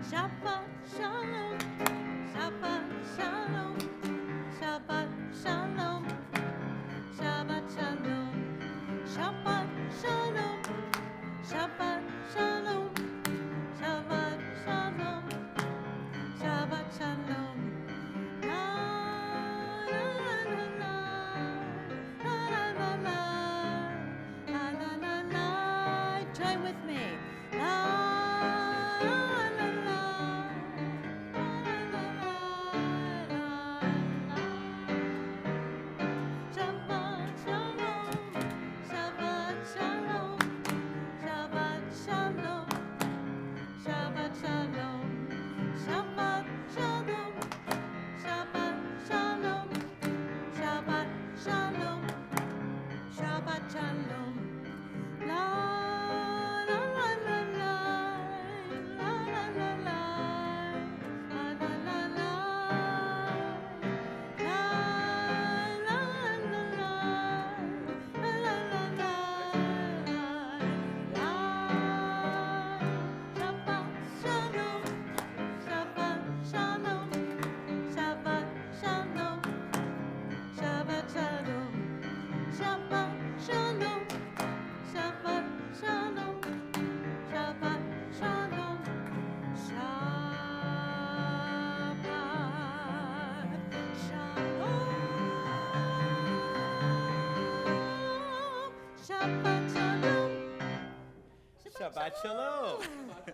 Shabbat shalom, Shabbat shalom, Shabbat shalom, Shabbat shalom, Shabbat shalom, Shabbat shalom, Shabbat shalom, Shabbat shalom. La la la la, la la la la, la la la la. Join with me. La la la la, la la la la, la. Shabbat shalom, Shabbat shalom, Shabbat shalom, Shabbat shalom, Shabbat shalom, Shabbat shalom, Shabbat shalom, Shabbat shalom. La la la la la, la la la la, la la la la, la la la la, la la la la, la. Shabbat shalom, Shabbat shalom, Shabbat shalom, Shabbat shalom, Shabbat shalom, Shabbat shalom, Shabbat shalom, Shabbat shalom, Shabbat Shabbat shalom. shalom.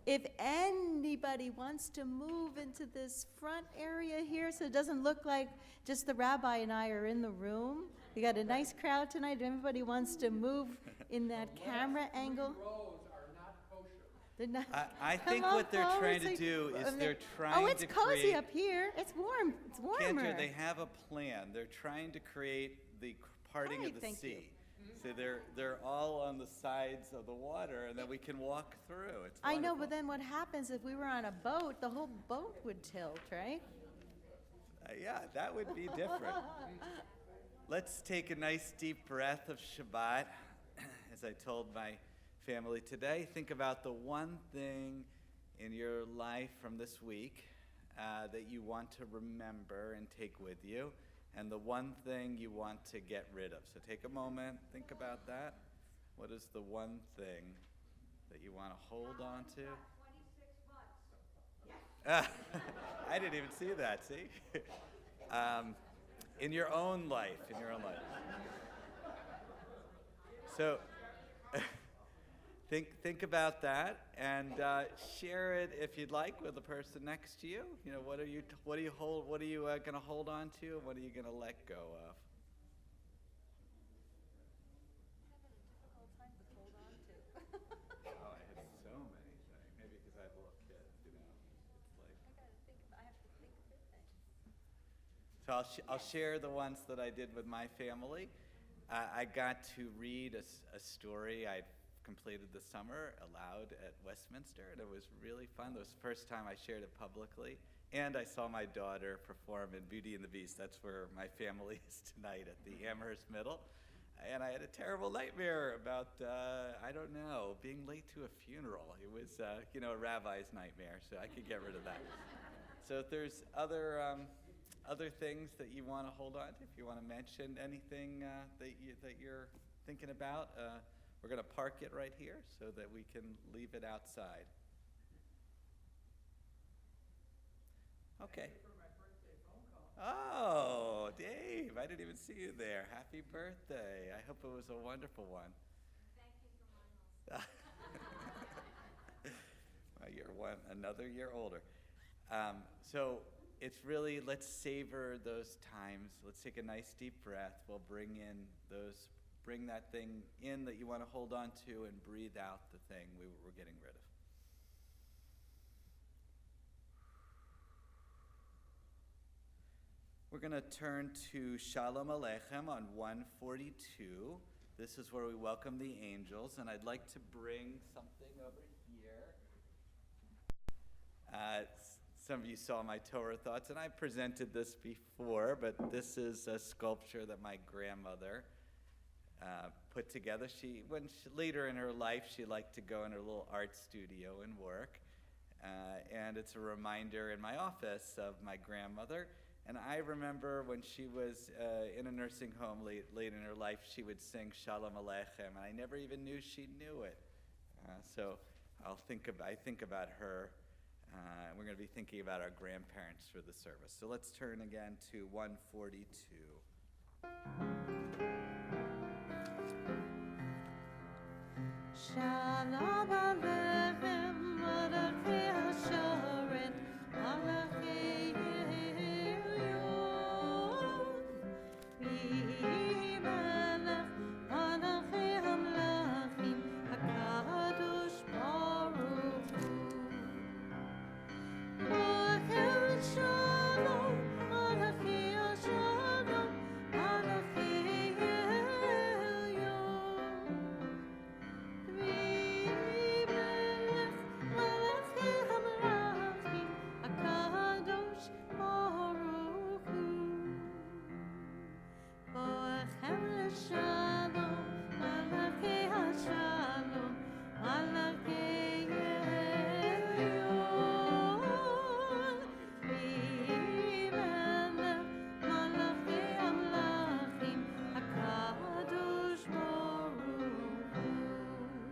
If anybody wants to move into this front area here, so it doesn't look like just the rabbi and I are in the room. We got a nice crowd tonight. If anybody wants to move in that camera angle. Rows are not kosher. They're not- I Come think on, what they're Paul, trying it's to like- do is they're Oh, trying it's to cozy create. up here. It's warm. It's warmer. Kendra, they have a plan. They're trying to create the parting Hi, of the thank you. sea. So they're all on the sides of the water, and then we can walk through. It's I know, wonderful. but then what happens if we were on a boat? The whole boat would tilt, right? Yeah, that would be different. Let's take a nice deep breath of Shabbat. As I told my family today, think about the one thing in your life from this week that you want to remember and take with you, and the one thing you want to get rid of. So take a moment, think about that. What is the one thing that you want to hold on to? I didn't even see that, see? In your own life, So think about that and share it if you'd like with the person next to you. You know, what are you going to hold on to, and what are you going to let go of? Oh, I had so many things. Maybe because I have little kids, you know. It's like. So I'll share the ones that I did with my family. I got to read a story I completed this summer aloud at Westminster, and it was really fun. It was the first time I shared it publicly. And I saw my daughter perform in Beauty and the Beast. That's where my family is tonight, at the Amherst Middle. And I had a terrible nightmare about, I don't know, being late to a funeral. It was, a rabbi's nightmare, so I could get rid of that. So if there's other things that you want to hold on to, if you want to mention anything that you're thinking about, we're going to park it right here so that we can leave it outside. Okay. For my birthday phone call. Oh, Dave, I didn't even see you there. Happy birthday. I hope it was a wonderful one. Thank you for mine also. Well, you're another year older. So it's really, let's savor those times. Let's take a nice deep breath. We'll bring that thing in that you want to hold on to, and breathe out the thing we're getting rid of. We're going to turn to Shalom Aleichem on 142. This is where we welcome the angels, and I'd like to bring something over here. Some of you saw my Torah thoughts, and I presented this before, but this is a sculpture that my grandmother put together. Later in her life, she liked to go in her little art studio and work. and it's a reminder in my office of my grandmother. And I remember when she was in a nursing home late in her life, she would sing Shalom Aleichem, and I never even knew she knew it. So I think about her. We're going to be thinking about our grandparents for the service. So let's turn again to 142. Shalom Aleichem, Malachei HaShoret, Malachei Elyon. V'melech Malachei HaMelachim, HaKadosh Baruch Hu. Malachei Shalom, Malachei HaShalom, Malachei Elyon.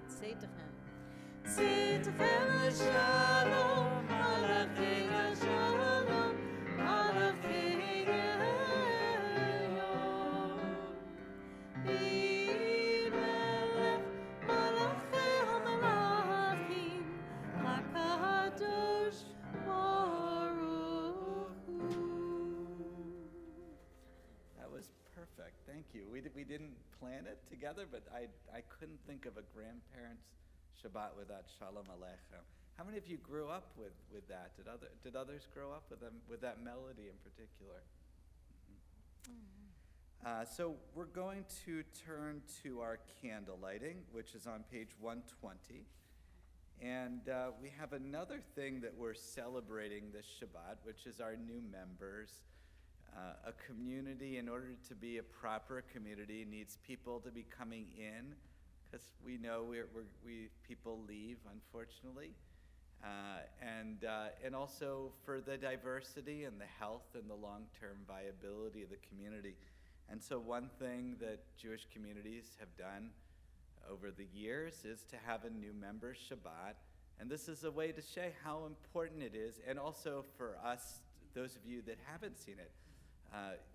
Say to him. Say to him, Shalom, Malachei Shalom, Malachei Elyon. V'melech Malachei HaMelachim, HaKadosh Baruch Hu. That was perfect. Thank you. We didn't plan it together, but I couldn't think of a grandparents' Shabbat without Shalom Aleichem. How many of you grew up with that? Did others grow up with that melody in particular? So we're going to turn to our candle lighting, which is on page 120. And we have another thing that we're celebrating this Shabbat, which is our new members. A community, in order to be a proper community, needs people to be coming in, because we know people leave, unfortunately, and also for the diversity and the health and the long-term viability of the community. And so one thing that Jewish communities have done over the years is to have a new member Shabbat, and this is a way to show how important it is, and also for us, those of you that haven't seen it.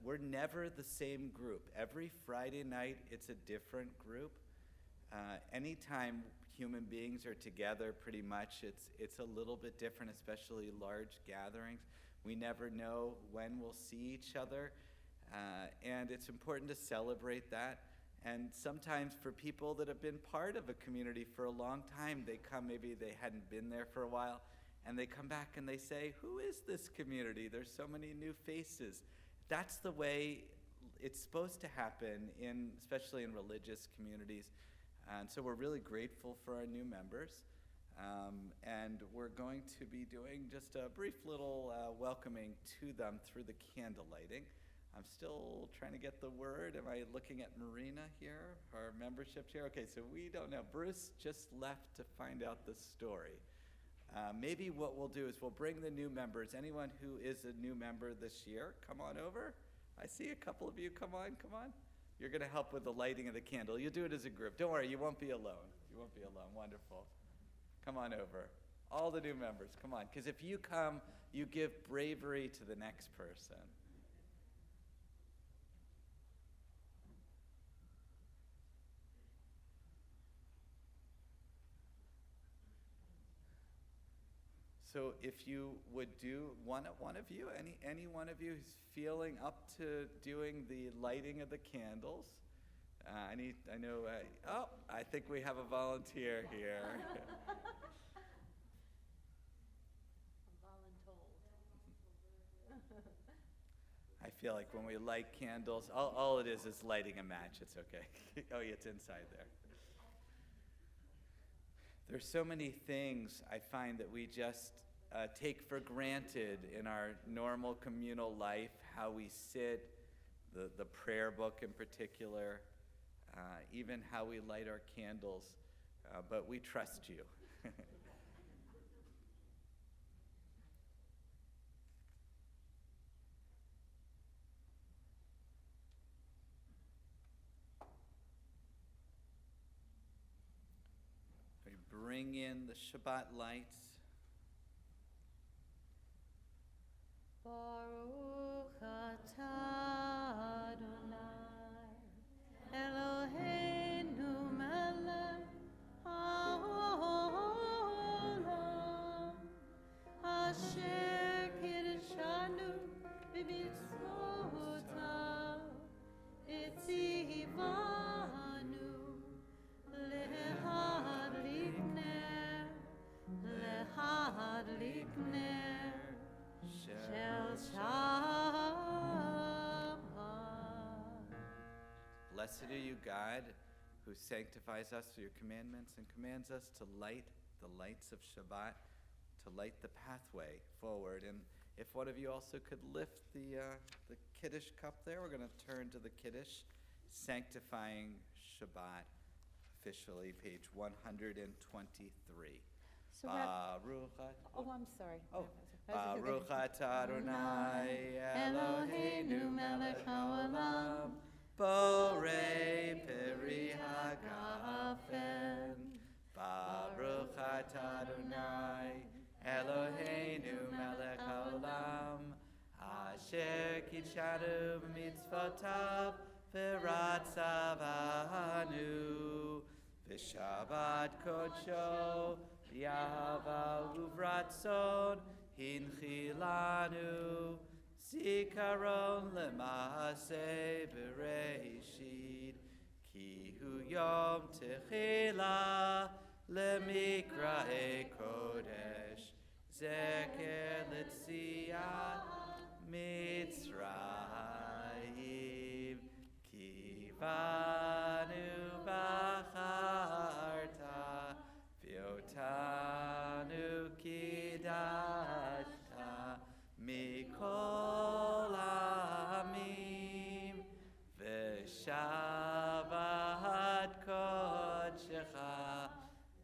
We're never the same group. Every Friday night, it's a different group. Anytime human beings are together, pretty much, it's a little bit different, especially large gatherings. We never know when we'll see each other, and it's important to celebrate that. And sometimes for people that have been part of a community for a long time, they come, maybe they hadn't been there for a while, and they come back and they say, who is this community? There's so many new faces. That's the way it's supposed to happen, especially in religious communities. And so we're really grateful for our new members. And we're going to be doing just a brief little welcoming to them through the candle lighting. I'm still trying to get the word. Am I looking at Marina here, our membership chair? Okay, so we don't know. Bruce just left to find out the story. Maybe what we'll do is we'll bring the new members. Anyone who is a new member this year, come on over. I see a couple of you. Come on. You're going to help with the lighting of the candle. You'll do it as a group. Don't worry, you won't be alone. Wonderful. Come on over. All the new members, come on. Because if you come, you give bravery to the next person. So if you would do one of you, any one of you who's feeling up to doing the lighting of the candles, I think we have a volunteer here. I feel like when we light candles, all it is lighting a match. It's okay. Oh, yeah, it's inside there. There's so many things I find that we just take for granted in our normal communal life, how we sit, the prayer book in particular, even how we light our candles, but we trust you. bring in the Shabbat lights. Baruch atah Adonai Eloheinu melech haolam asher kiddushanu b'mitzvotav etzivanu lehadlik ner Shel Shabbat. Blessed are you, God, who sanctifies us through your commandments and commands us to light the lights of Shabbat, to light the pathway forward. And if one of you also could lift the Kiddush cup there, we're going to turn to the Kiddush, sanctifying Shabbat, officially, page 123. So Baruch oh, I'm sorry. Oh. I was just Baruch atah Adonai Eloheinu melech haolam borei peri hagafen. Baruch atah Adonai Eloheinu melech haolam asher kidshanu b'mitzvotav v'ratzavanu v'shabbat kodsho b'yahava uvratzon Hinchilanu zikaron lema'aseh bereishit ki hu yom techila lemikra'e kodesh zeker letziyat Mitzrayim kivanu bacharta viotanu kidashta mikol amim v'shavat kodshecha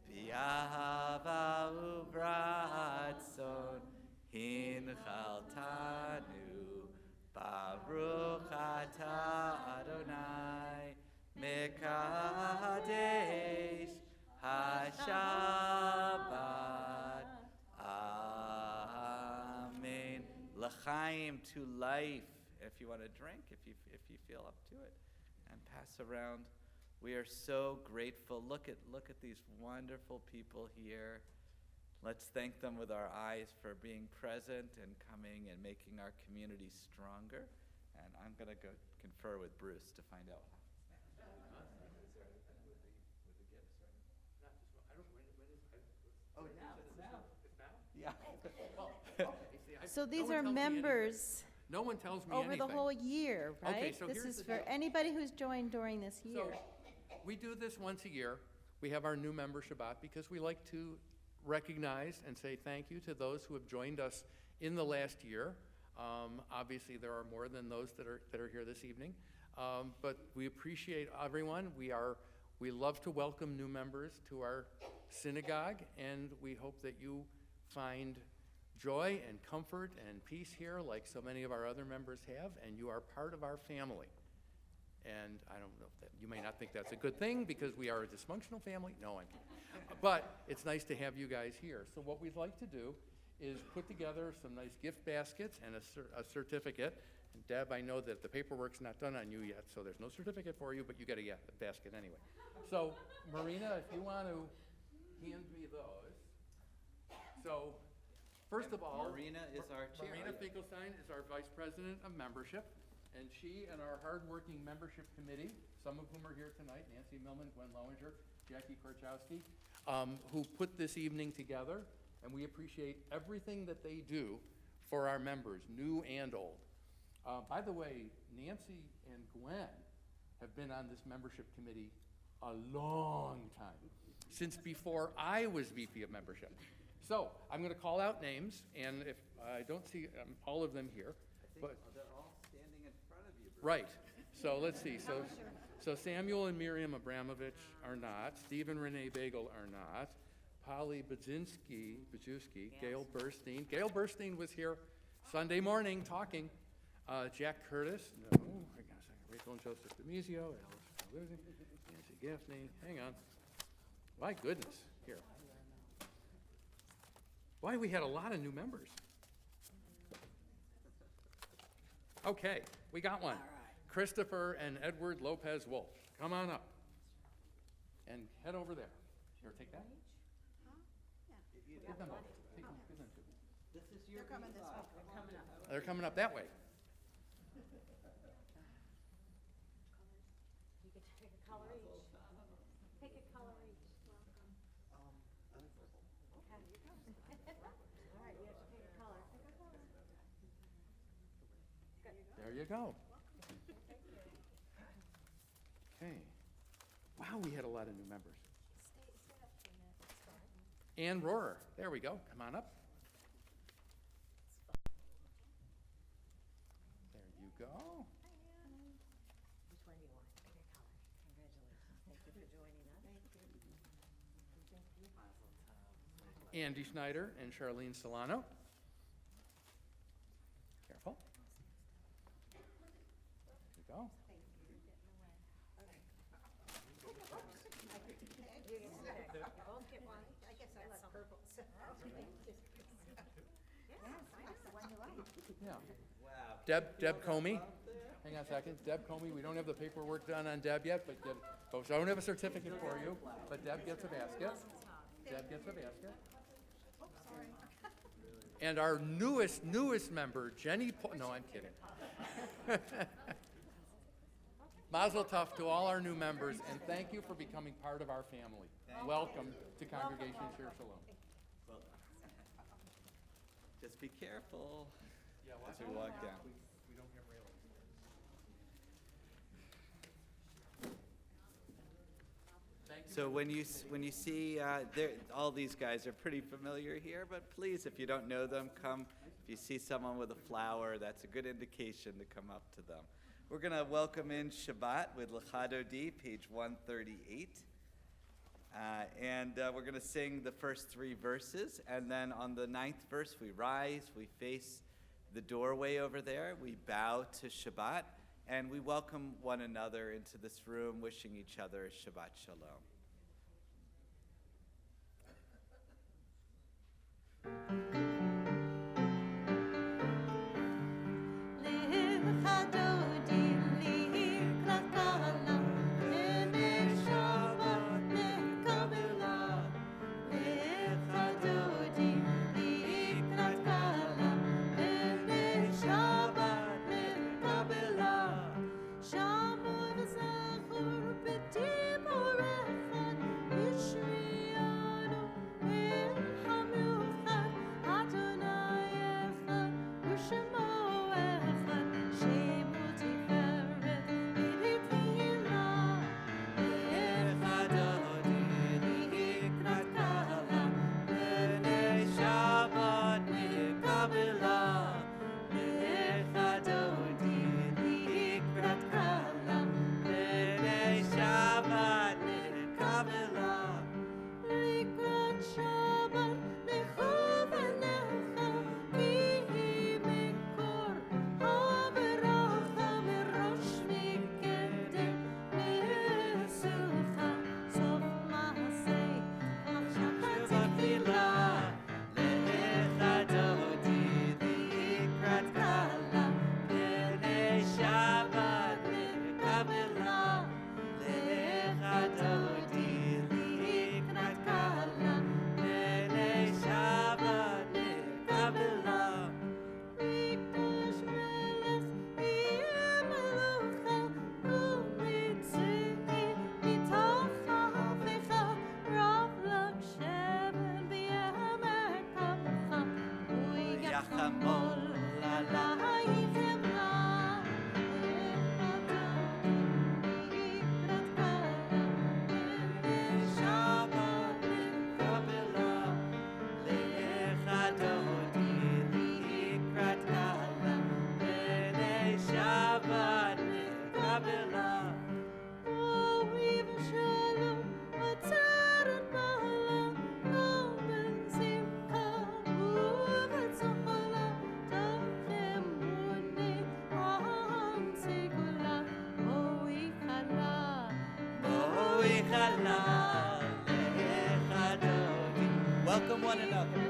b'yahava uvratzon hinchaltanu baruch atah Adonai mekadesh HaShabbat. Amen. L'chaim, to life. If you want to drink, if you feel up to it, and pass around. We are so grateful. Look at these wonderful people here. Let's thank them with our eyes for being present and coming and making our community stronger. And I'm going to go confer with Bruce to find out. Yeah. So these one are tells me anything. members No one tells me over anything. the whole year, right? Okay, so This here's is the for deal. anybody who's joined during this year. So we do this once a year. We have our new member Shabbat because we like to recognize and say thank you to those who have joined us in the last year. Obviously, there are more than those that are here this evening, but we appreciate everyone. We love to welcome new members to our synagogue, and we hope that you find joy and comfort and peace here like so many of our other members have, and you are part of our family. And I don't know if that, you may not think that's a good thing because we are a dysfunctional family. No, I'm kidding. But it's nice to have you guys here. So what we'd like to do is put together some nice gift baskets and a certificate. And Deb, I know that the paperwork's not done on you yet, so there's no certificate for you, but you get a basket anyway. So Marina, if you want to hand me those. So first of all, Marina is our chair. Marina Finkelstein is our Vice President of Membership, and she and our hardworking membership committee, some of whom are here tonight, Nancy Millman, Gwen Lowinger, Jackie Korchowski, who put this evening together, and we appreciate everything that they do for our members, new and old. By the way, Nancy and Gwen have been on this membership committee a long time, since before I was VP of membership. So I'm going to call out names, and if I don't see all of them here, but they're all standing in front of you, Bruce. right. So let's see. So Samuel and Miriam Abramovich are not. Steve and Renee Bagel are not. Polly Bajewski, Gail Burstein. Gail Burstein was here Sunday morning talking. Jack Curtis, no. I got a second. Rachel and Joseph Demizio, Alice Paluzzi, Nancy Gaffney. Hang on. My goodness. Here. Boy, we had a lot of new members. Okay, we got one. Christopher and Edward Lopez Wolf. Come on up. And head over there. Here, take that. Give them both. Give them two. They're coming up that way. You can take a color each. Take a color each. Welcome. Okay. All right, you have to pick a color. There you go. Okay. Wow, we had a lot of new members. Stay up for a minute. It's fine. Ann Rohrer. There we go. Come on up. There you go. Which one do you want? Pick a color. Congratulations. Thank you for joining us. Thank you. Andy Schneider and Charlene Solano. Careful. There you go. You both get one. I guess I love purple, so. Yes, I like the one you like. Yeah. Wow. Deb Comey. Hang on a second. Deb Comey, we don't have the paperwork done on Deb yet, but Deb, folks, I don't have a certificate for you, but Deb gets a basket. Deb gets a basket. And our newest member, Jenny no, I'm kidding. Mazel tov to all our new members, and thank you for becoming part of our family. Welcome to Congregation Shir Shalom. Well, just be careful as we walk down. We don't have railings. Thank you. So when you see all these guys are pretty familiar here, but please, if you don't know them, come. If you see someone with a flower, that's a good indication to come up to them. We're going to welcome in Shabbat with Lechado D, page 138. And we're going to sing the first 3 verses, and then on the 9th verse, we rise, we face the doorway over there, we bow to Shabbat, and we welcome one another into this room, wishing each other Shabbat Shalom. Welcome one another.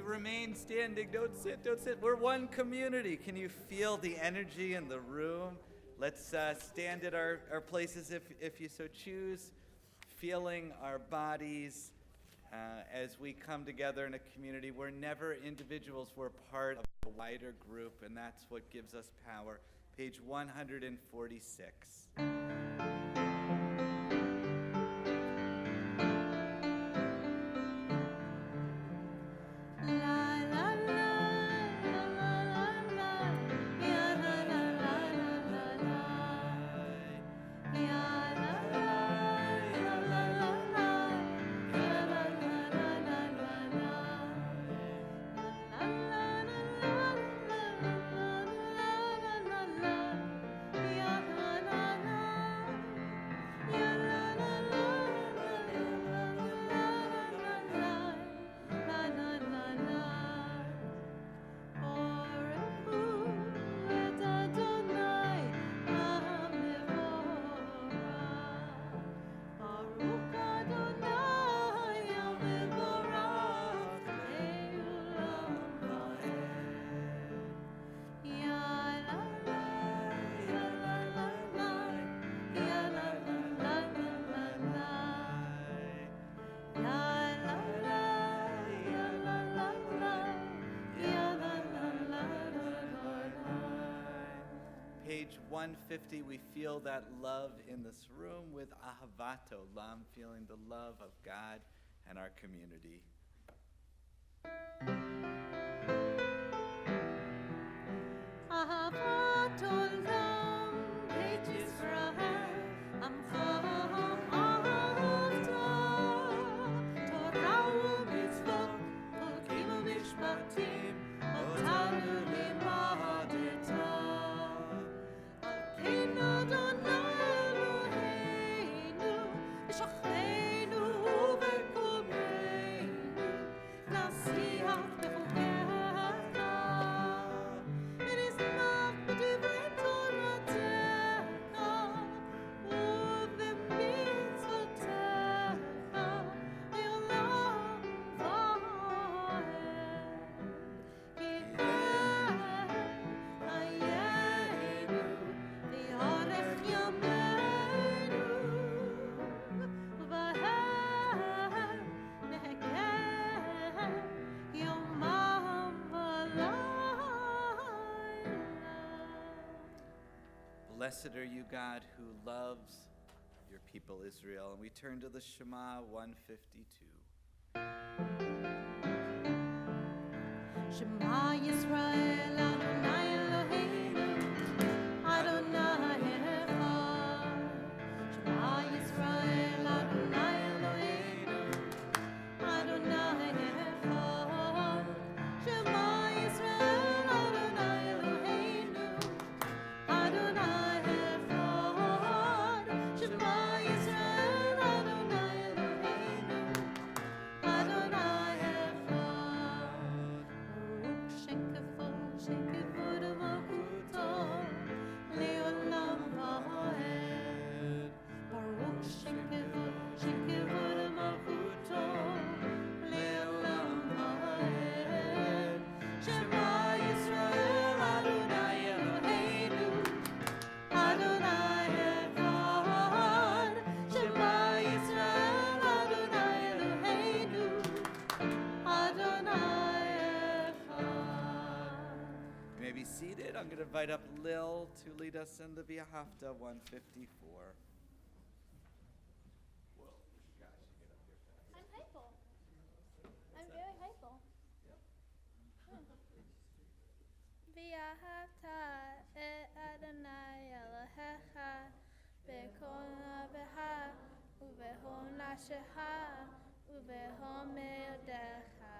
remain standing. Don't sit, don't sit. We're one community. Can you feel the energy in the room? Let's stand at our places if you so choose, feeling our bodies as we come together in a community. We're never individuals, we're part of a wider group, and that's what gives us power. Page 146. Page 150, we feel that love in this room with Ahavato Lam, feeling the love of God and our community. Ahavato Lam, page Israel, am Torah u'mitzvot, chokim u'mishpatim, otanu limadetam. Alkeinu Adonai Eloheinu, b'shachreinu u'b'kolmeinu, nasiach b'chukecha. ונשמח בדברי תורתך ובמצוותיך לעולם ועד. כי הם חיינו ויארך ימינו, ובהם נחכה יומם ולילה. Blessed are you, God, who loves your people Israel. And we turn to the Shema 152. Shema Yisrael, Adonai Eloheinu, Adonai Echad. Shema Yisrael, Adonai Eloheinu, Adonai Echad. Shema Yisrael, Adonai Eloheinu, Adonai Echad. Shema Yisrael, Adonai Eloheinu, Adonai Echad. Baruch Shekefo Malchuto, Leolam Va'ed. Baruch Shekefo Malchuto, Leolam Va'ed. Shema Yisrael, Adonai Eloheinu, Adonai Echad. Shema Yisrael, Adonai Eloheinu, Adonai Echad. You may be seated. I'm going to invite up Lil to lead us in the V'ahavta 154. I'm hypo. I'm very hypo. V'ahavta et Adonai Elohecha b'kol nafshecha u'b'kol nafshecha u'b'kol me'odecha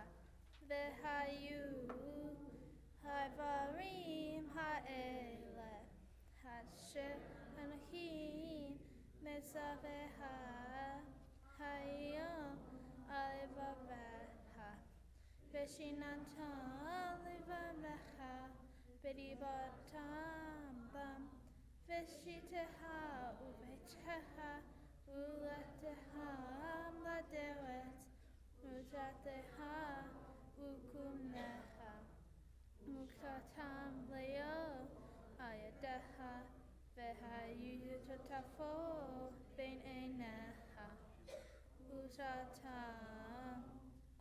v'hayu ha'varim ha'ele asher Elohim mesavecha hayom alevavecha v'shinantam levavecha b'dibatam bam v'shitecha u'betecha u'letecha laderet u'zatecha u'kum Mukatam Leo Ayadaha Vehayutafo Ben Enaha Usatam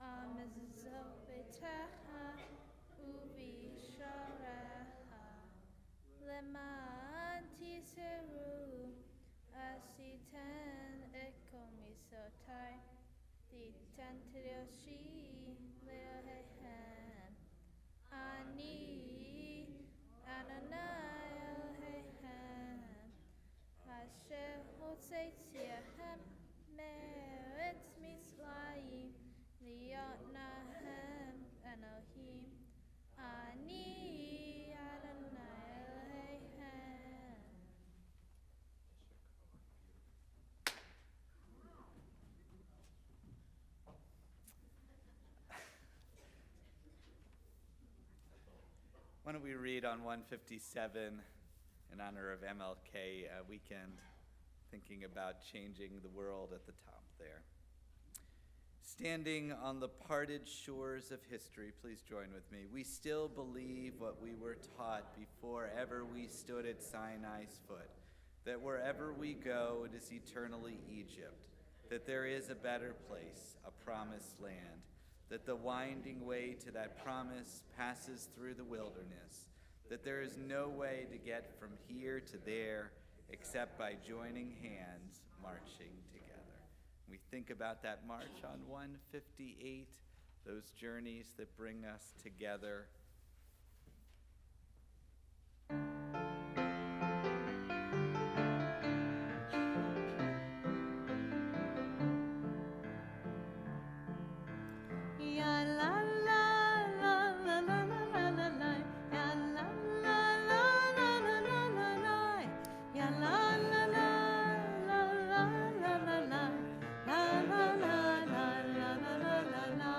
Amazobetaha Ubi Sharaha Lemanti Seru Asitan Ekomisotai Ditantiroshi Leohehan Ani Adonai Elohehem Asher Hotzeitziahem Meretz Mitzrayim Liotnahem Elohim Ani Adonai Elohehem. Why don't we read on 157 in honor of MLK weekend, thinking about changing the world at the top there. Standing on the parted shores of history, please join with me. We still believe what we were taught before ever we stood at Sinai's foot, that wherever we go, it is eternally Egypt, that there is a better place, a promised land, that the winding way to that promise passes through the wilderness, that there is no way to get from here to there except by joining hands, marching together. We think about that march on 158, those journeys that bring us together. Ya la la la la la la la la la. Ya la la la la la la la la. Ya la la la la la la la la. La la la la la la la la la.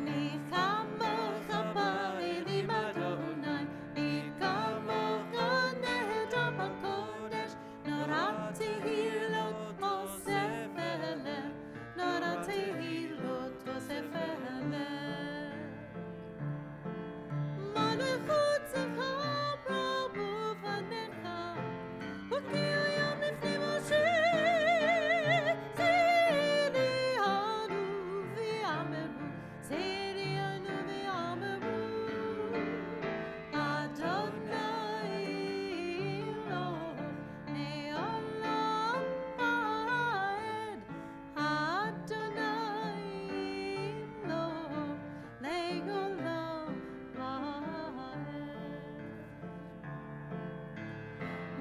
Mi chamo chapa eli Madonai. Mi chamo chodesh abakodesh. Norati hilot osefele. Norati hilot osefele. Malachut zecha prabu fanecha. Ukiyo yom lifnei Moshe. Zeri anu v'yameru. Zeri anu v'yameru. Adonai Elohei olam va'ed. Adonai Elohei olam va'ed.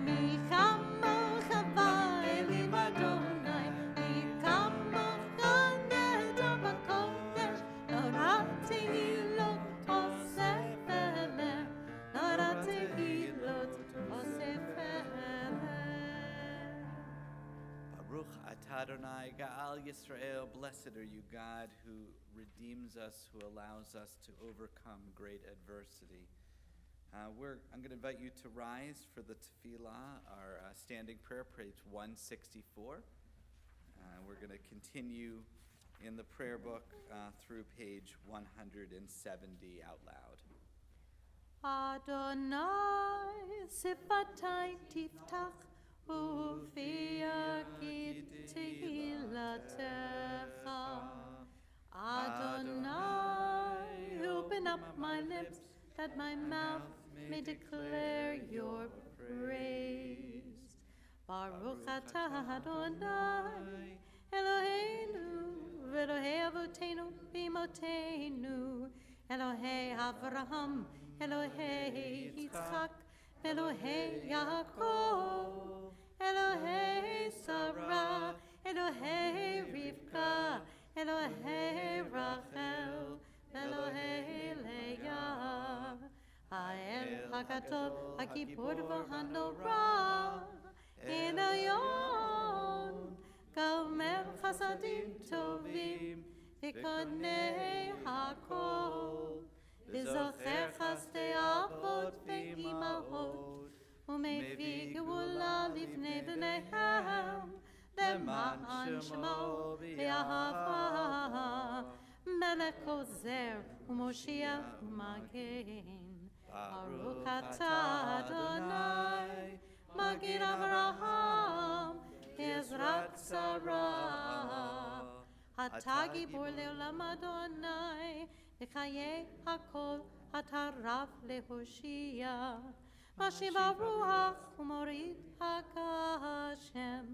Mi chamo chava eli Madonai. Mi chamo chodesh abakodesh. Norati hilot osefele. Norati hilot osefele. Baruch atah Adonai Ga'al Yisrael, blessed are you, God, who redeems us, who allows us to overcome great adversity. I'm going to invite you to rise for the tefillah, our standing prayer, page 164. We're going to continue in the prayer book through page 170 out loud. Adonai sifatai tiftach uviakit tehilatecha. Adonai, open up my lips that my mouth may declare your praise. Baruch atah Adonai Eloheinu v'Elohei Avotenu b'imotenu Elohei Avraham Elohei Yitzchak Elohei Yaakov Elohei Sarah Elohei Rivka Elohei Rachel Elohei Leah Ha'el HaGadol HaKippur v'Hanorah Enayon Gomer Chasadim Tovim V'Konei HaKol V'Zocher Chasdei Avot V'Imahot U'Mevii Geula Livnei B'neihem Leman Shmo V'Ahava Melech Ozer Umoshiach Umagen. Baruch atah Adonai, Magid Avraham, Ezrat Sarah. Atah Gibor leolam Adonai, Mechayei hakol, Atah Rav lehoshia. Mashiva ruach umorid hakashem.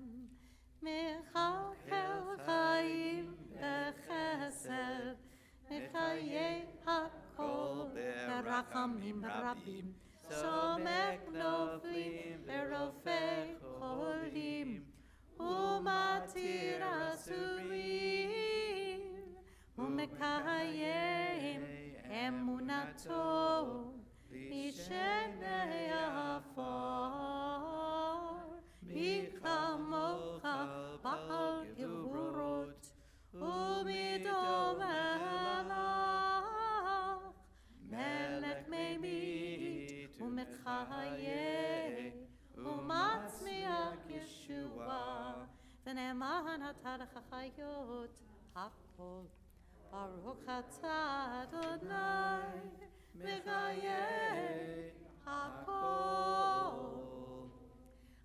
Mechapel chayim bechesed, Mechayei hakol berachamim rabim. Somek noflim berofei cholim, umatir asurim, umekayem emunato, mishenei afor, michamocha ba'al gevurot, umidom elach, melech meimit, umechayeh, umatzmiach Yeshua, v'ne'eman atah l'chachayot hakol. Baruch atah Adonai, mechayeh hakol.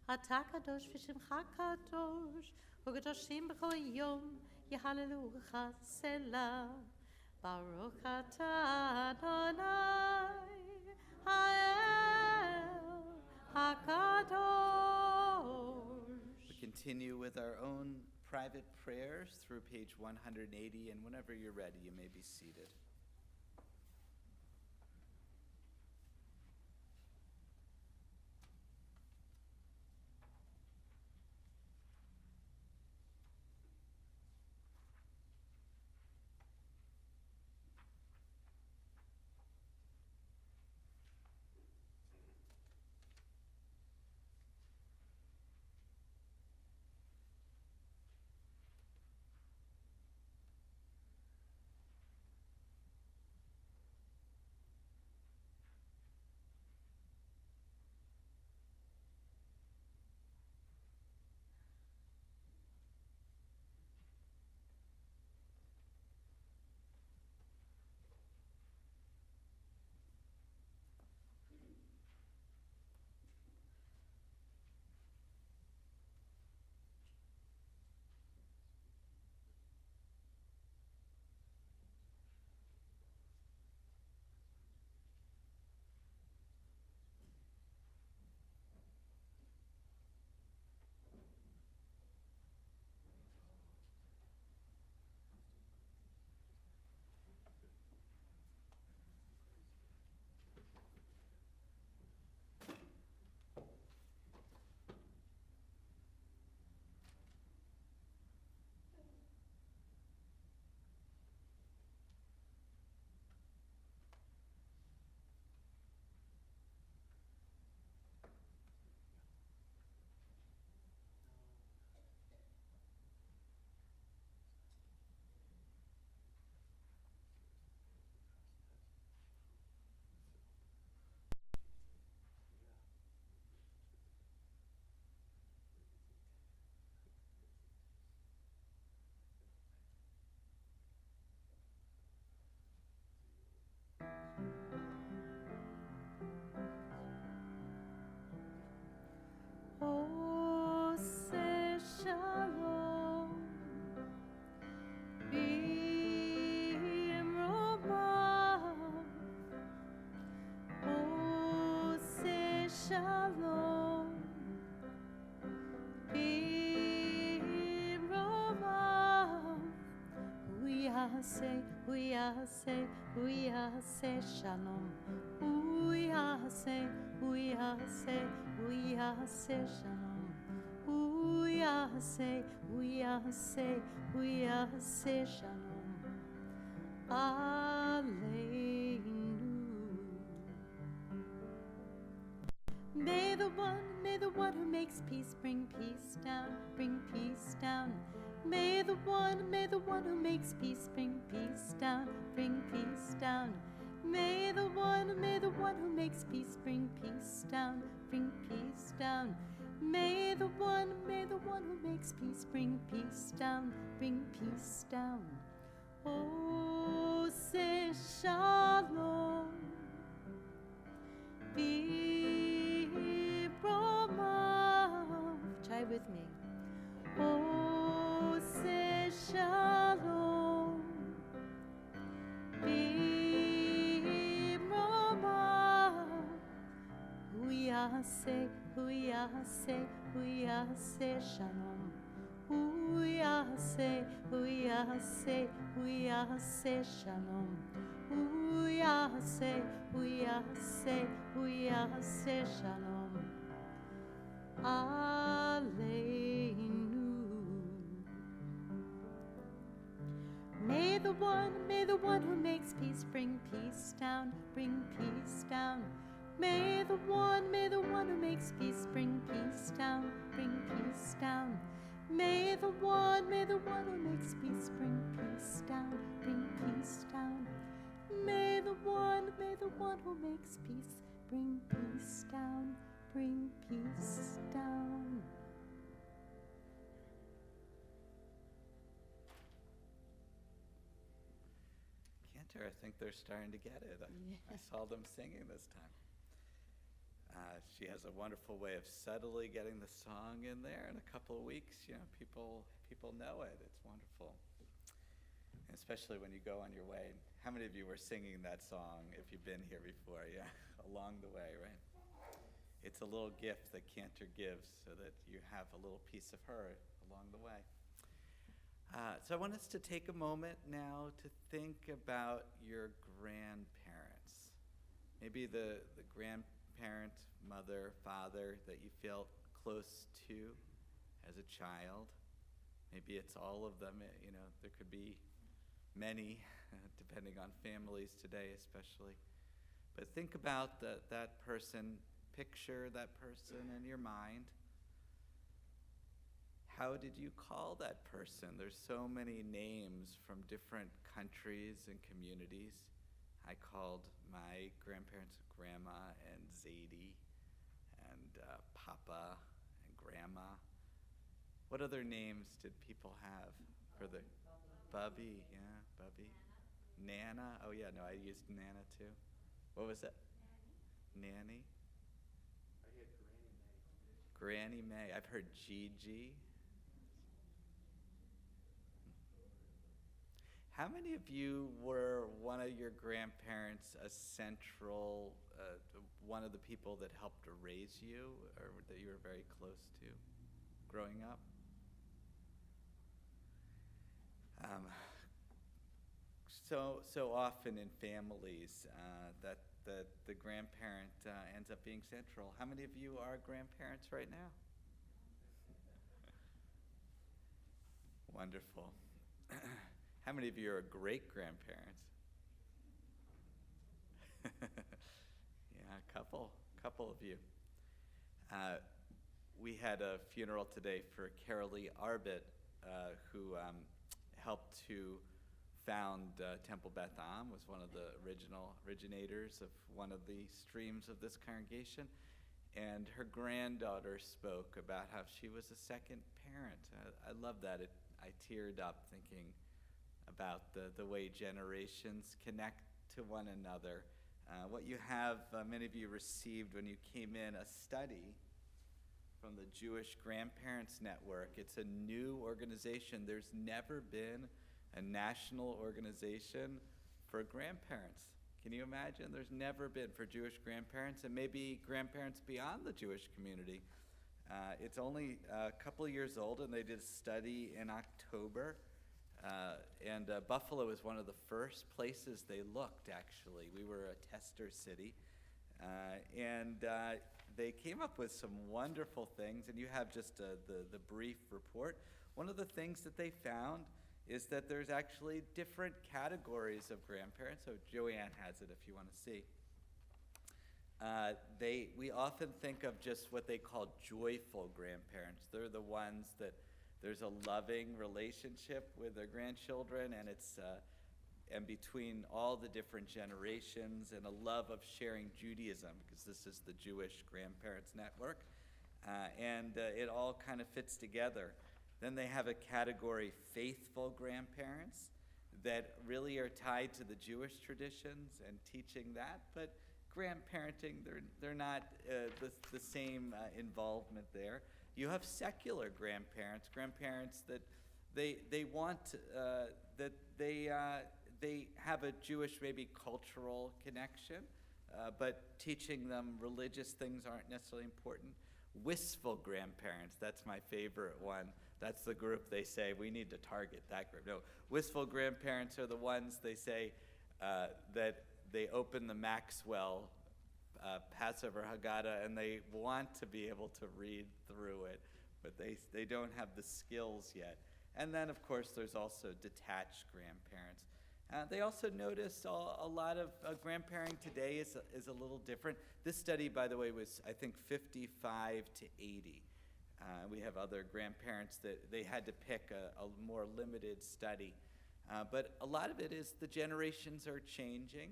Atah kadosh v'shimcha kadosh, u'kadoshim b'chol yom, yehallelujah selah. Baruch atah Adonai, ha'el hakadosh. We continue with our own private prayers through page 180, and whenever you're ready, you may be seated. We say shalom. We say shalom. We say shalom. Alleluia. May the one who makes peace bring peace down, bring peace down. May the one who makes peace bring peace down, bring peace down. May the one who makes peace bring peace down, bring peace down. May the one who makes peace bring peace down, bring peace down. Ose Shalom. Be Brahma. Try with me. Ose Shalom. Be Brahma. Huyase, huyase, huyase Shalom. Huyase, huyase, huyase Shalom. Huyase, huyase, huyase Shalom. Aleinu. May the one who makes peace bring peace down, bring peace down. May the one who makes peace bring peace down, bring peace down. May the one who makes peace bring peace down, bring peace down. May the one who makes peace bring peace down, bring peace down. Cantor, I think they're starting to get it. I saw them singing this time. She has a wonderful way of subtly getting the song in there. In a couple of weeks, people know it. It's wonderful. And especially when you go on your way. How many of you were singing that song if you've been here before? Yeah, along the way, right? It's a little gift that Cantor gives so that you have a little piece of her along the way. So I want us to take a moment now to think about your grandparents. Maybe the grandparent, mother, father that you felt close to as a child. Maybe it's all of them. There could be many, depending on families today especially. But think about that person. Picture that person in your mind. How did you call that person? There's so many names from different countries and communities. I called my grandparents Grandma and Zadie and Papa and Grandma. What other names did people have for the Bubby? Yeah, Bubby. Nana. Oh yeah, no, I used Nana too. What was it? Nanny. I had Granny May. Granny May. I've heard Gigi. How many of you were one of your grandparents a central, one of the people that helped to raise you or that you were very close to growing up? So often in families that the grandparent ends up being central. How many of you are grandparents right now? Wonderful. How many of you are great-grandparents? Yeah, a couple of you. We had a funeral today for Carolee Arbit, who helped to found Temple Beth Am, was one of the originators of one of the streams of this congregation. And her granddaughter spoke about how she was a second parent. I love that. I teared up thinking about the way generations connect to one another. What you have, many of you received when you came in, a study from the Jewish Grandparents Network. It's a new organization. There's never been a national organization for grandparents. Can you imagine? There's never been for Jewish grandparents and maybe grandparents beyond the Jewish community. It's only a couple of years old, and they did a study in October. And Buffalo was one of the first places they looked, actually. We were a tester city. And they came up with some wonderful things, and you have just the brief report. One of the things that they found is that there's actually different categories of grandparents. So Joanne has it if you want to see. We often think of just what they call joyful grandparents. They're the ones that there's a loving relationship with their grandchildren, and it's and between all the different generations, and a love of sharing Judaism, because this is the Jewish Grandparents Network, and it all kind of fits together. Then they have a category, faithful grandparents. that really are tied to the Jewish traditions and teaching that, but grandparenting, they're not the same involvement there. You have secular grandparents that they want that they have a Jewish maybe cultural connection, but teaching them religious things aren't necessarily important. Wistful grandparents, that's my favorite one. That's the group they say, we need to target that group. No, wistful grandparents are the ones they say that they open the Maxwell Passover Haggadah and they want to be able to read through it, but they don't have the skills yet. And then, of course, there's also detached grandparents. They also notice a lot of grandparenting today is a little different. This study, by the way, was, I think, 55 to 80. We have other grandparents that they had to pick a more limited study. But a lot of it is the generations are changing,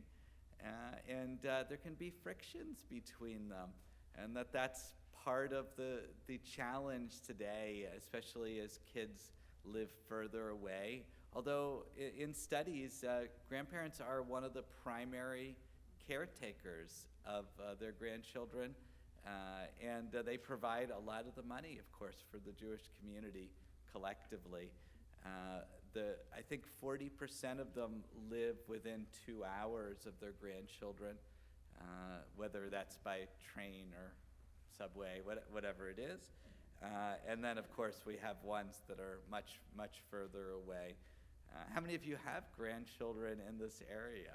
and there can be frictions between them, and that's part of the challenge today, especially as kids live further away. Although in studies, grandparents are one of the primary caretakers of their grandchildren, and they provide a lot of the money, of course, for the Jewish community collectively. I think 40% of them live within 2 hours of their grandchildren, whether that's by train or subway, whatever it is. And then, of course, we have ones that are much, much further away. How many of you have grandchildren in this area?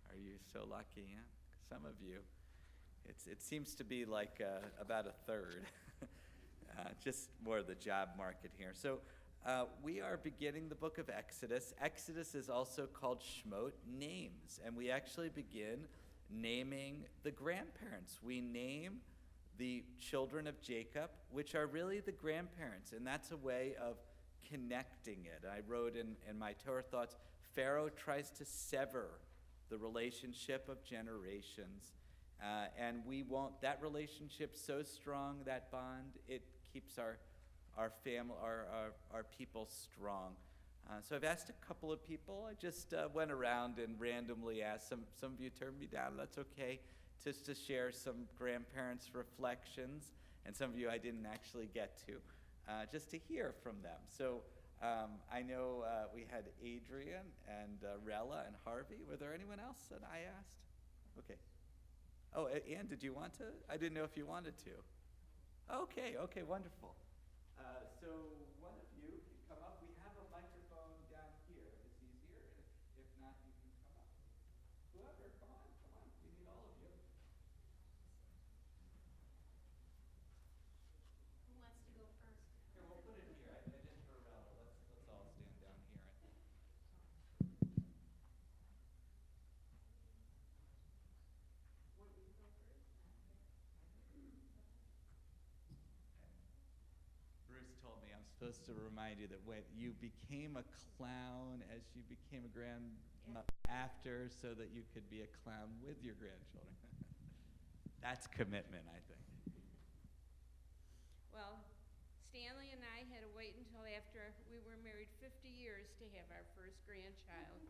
Are you so lucky? Yeah? Some of you. It seems to be like about a third, just more of the job market here. So we are beginning the book of Exodus. Exodus is also called Shmot, names, and we actually begin naming the grandparents. We name the children of Jacob, which are really the grandparents, and that's a way of connecting it. I wrote in my Torah thoughts, Pharaoh tries to sever the relationship of generations, and we want that relationship so strong, that bond, it keeps our family, our people strong. So I've asked a couple of people. I just went around and randomly asked. Some of you turned me down. That's okay. Just to share some grandparents' reflections, and some of you I didn't actually get to, just to hear from them. So I know we had Adrian and Rella and Harvey. Were there anyone else that I asked? Okay. Oh, Ann, did you want to? I didn't know if you wanted to. Okay, wonderful. So one of you can come up. We have a microphone down here if it's easier. If not, you can come up. Whoever, come on. We need all of you. Who wants to go first? Here, we'll put it here. I did for Rella. Let's all stand down here. Bruce told me I'm supposed to remind you that when you became a clown as you became a after, so that you could be a clown with your grandchildren. That's commitment, I think. Well, Stanley and I had to wait until after we were married 50 years to have our first grandchild.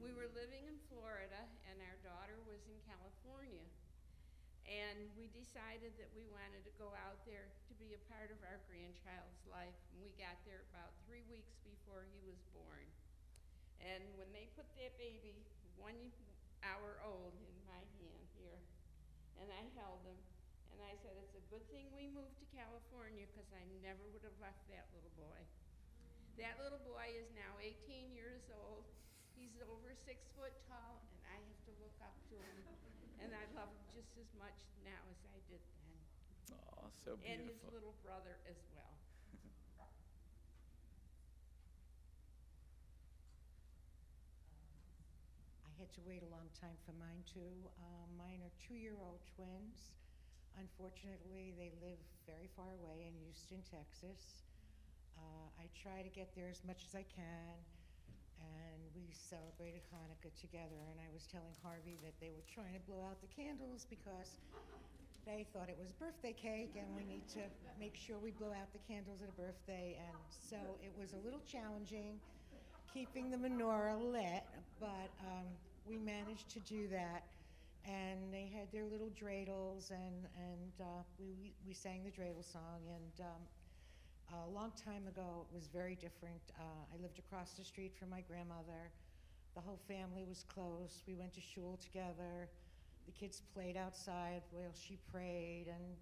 We were living in Florida, and our daughter was in California. And we decided that we wanted to go out there to be a part of our grandchild's life. And we got there about 3 weeks before he was born. And when they put that baby, 1 hour old, in my hand here, and I held him, and I said, it's a good thing we moved to California, because I never would have left that little boy. That little boy is now 18 years old. He's over 6 foot tall, and I have to look up to him. And I love him just as much now as I did then. Oh, so beautiful. And his little brother as well. I had to wait a long time for mine too. Mine are 2-year-old twins. Unfortunately, they live very far away in Houston, Texas. I try to get there as much as I can, and we celebrated Hanukkah together, and I was telling Harvey that they were trying to blow out the candles because they thought it was birthday cake, and we need to make sure we blow out the candles at a birthday, and so it was a little challenging. keeping the menorah lit, but we managed to do that. And they had their little dreidels, and we sang the dreidel song. And a long time ago, it was very different. I lived across the street from my grandmother. The whole family was close. We went to shul together. The kids played outside while she prayed, and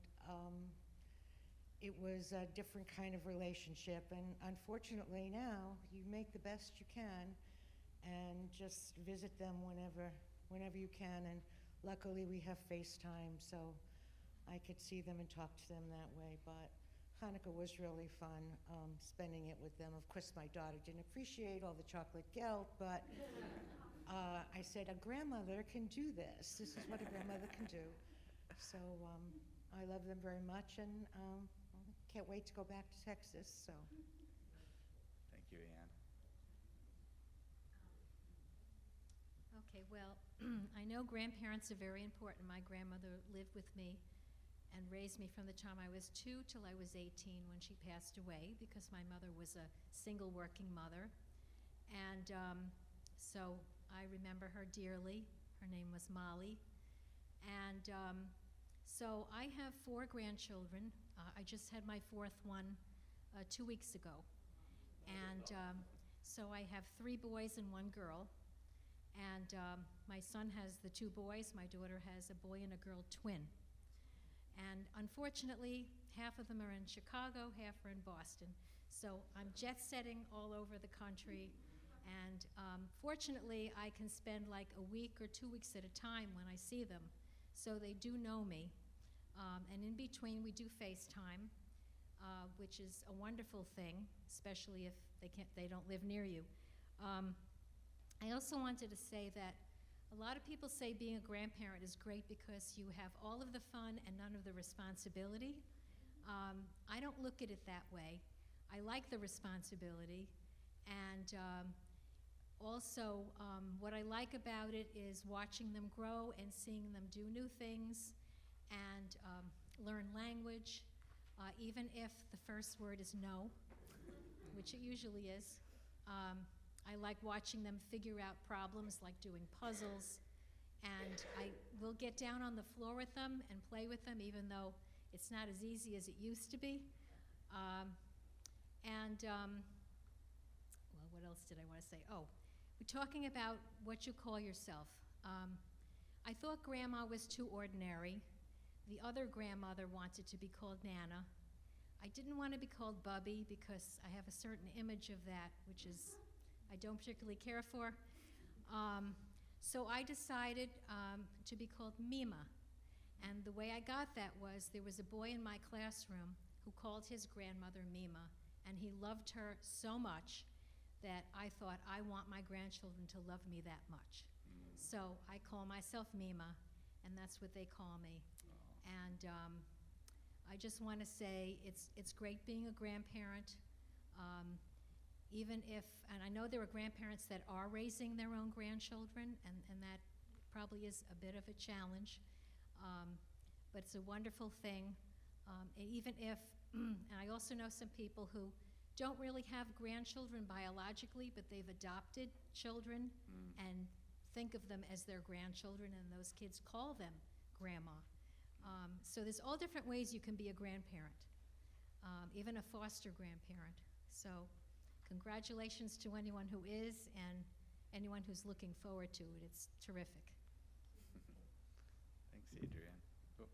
it was a different kind of relationship. And unfortunately now, you make the best you can and just visit them whenever you can. And luckily we have FaceTime, so I could see them and talk to them that way. But Hanukkah was really fun, spending it with them. Of course, my daughter didn't appreciate all the chocolate gelt, but I said, a grandmother can do this. This is what a grandmother can do. So I love them very much, and can't wait to go back to Texas. So. Thank you, Anne. Okay, well, I know grandparents are very important. My grandmother lived with me and raised me from the time I was 2 till I was 18 when she passed away, because my mother was a single working mother. And so I remember her dearly. Her name was Molly. And so I have 4 grandchildren. I just had my 4th one 2 weeks ago. And so I have 3 boys and 1 girl. And my son has the 2 boys. My daughter has a boy and a girl twin. And unfortunately, half of them are in Chicago, half are in Boston. So I'm jet setting all over the country. And fortunately, I can spend like a week or 2 weeks at a time when I see them. So they do know me. And in between, we do FaceTime, which is a wonderful thing, especially if they don't live near you. I also wanted to say that a lot of people say being a grandparent is great because you have all of the fun and none of the responsibility. I don't look at it that way. I like the responsibility. And also, what I like about it is watching them grow and seeing them do new things and learn language, even if the first word is no, which it usually is. I like watching them figure out problems like doing puzzles, and I will get down on the floor with them and play with them, even though it's not as easy as it used to be. Well, what else did I want to say? Oh, we're talking about what you call yourself. I thought Grandma was too ordinary. The other grandmother wanted to be called Nana. I didn't want to be called Bubby because I have a certain image of that, which is I don't particularly care for. So I decided to be called Mima. And the way I got that was there was a boy in my classroom who called his grandmother Mima, and he loved her so much that I thought, I want my grandchildren to love me that much. So I call myself Mima, and that's what they call me. And I just want to say it's great being a grandparent. Even if, and I know there are grandparents that are raising their own grandchildren, and that probably is a bit of a challenge, but it's a wonderful thing. And even if, and I also know some people who don't really have grandchildren biologically, but they've adopted children and think of them as their grandchildren, and those kids call them grandma. So there's all different ways you can be a grandparent, even a foster grandparent. So congratulations to anyone who is and anyone who's looking forward to it. It's terrific. Thanks, Adrienne. Oh.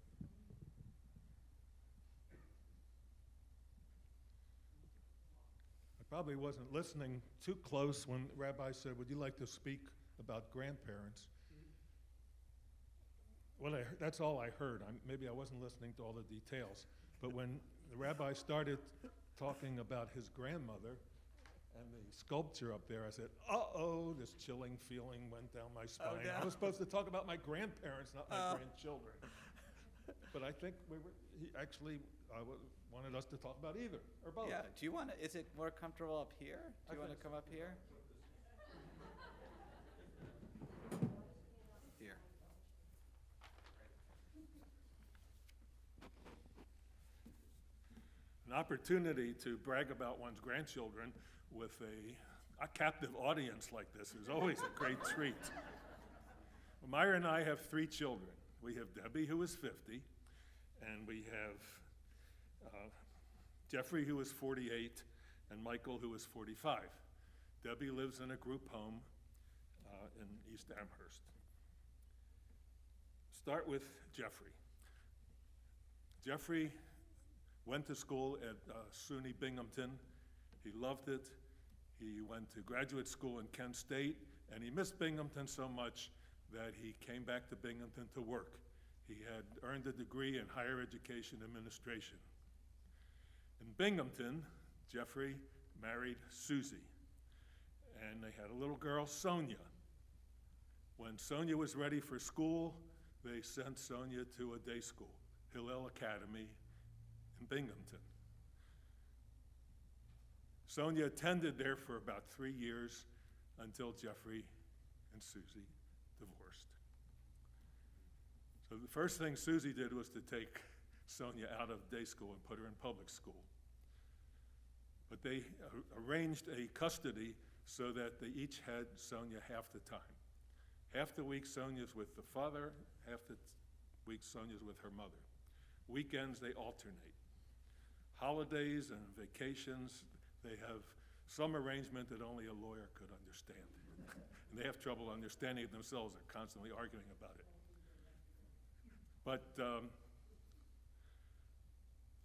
I probably wasn't listening too close when Rabbi said, would you like to speak about grandparents? Well, that's all I heard. Maybe I wasn't listening to all the details. But when the rabbi started talking about his grandmother and the sculpture up there, I said, uh-oh, this chilling feeling went down my spine. no. I was supposed to talk about my grandparents, not my grandchildren. But I think he actually wanted us to talk about either, or both. Yeah, do you want to, is it more comfortable up here? Do you want to come up here? Here. An opportunity to brag about one's grandchildren with a a captive audience like this is always a great treat. Well, Myra and I have 3 children. We have Debbie, who is 50, and we have Jeffrey, who is 48, and Michael, who is 45. Debbie lives in a group home in East Amherst. Start with Jeffrey. Jeffrey went to school at SUNY Binghamton. He loved it. He went to graduate school in Kent State, and he missed Binghamton so much that he came back to Binghamton to work. He had earned a degree in higher education administration. In Binghamton, Jeffrey married Susie, and they had a little girl, Sonia. When Sonia was ready for school, they sent Sonia to a day school, Hillel Academy in Binghamton. Sonia attended there for about 3 years until Jeffrey and Susie divorced. So the first thing Susie did was to take Sonia out of day school and put her in public school. But they arranged a custody so that they each had Sonia half the time. Half the week Sonia's with the father, half the week Sonia's with her mother. Weekends they alternate. Holidays and vacations, they have some arrangement that only a lawyer could understand. And they have trouble understanding it themselves. They're constantly arguing about it. But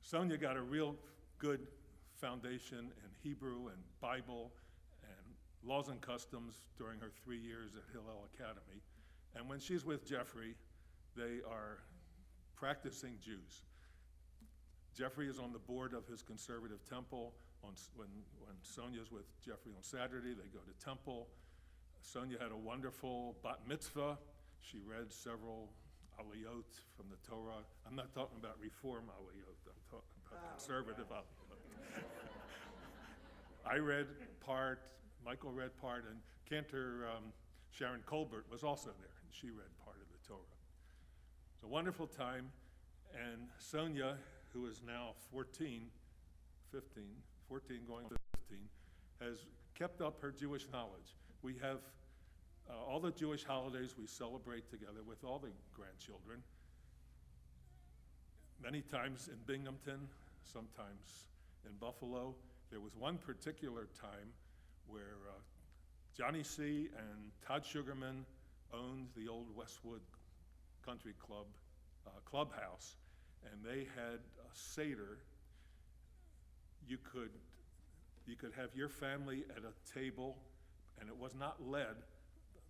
Sonia got a real good foundation in Hebrew and Bible and laws and customs during her 3 years at Hillel Academy. And when she's with Jeffrey, they are practicing Jews. Jeffrey is on the board of his conservative temple. When Sonia's with Jeffrey on Saturday, they go to temple. Sonia had a wonderful bat mitzvah. She read several aliyot from the Torah. I'm not talking about reform aliyot. I'm talking about conservative aliyot. I read part, Michael read part, and Cantor Sharon Colbert was also there, and she read part of the Torah. It's a wonderful time, and Sonia, who is now 14 going to 15, has kept up her Jewish knowledge. We have all the Jewish holidays we celebrate together with all the grandchildren. Many times in Binghamton, sometimes in Buffalo. There was one particular time where Johnny C. and Todd Sugarman owned the old Westwood Country Club clubhouse, and they had a Seder. You could have your family at a table, and it was not led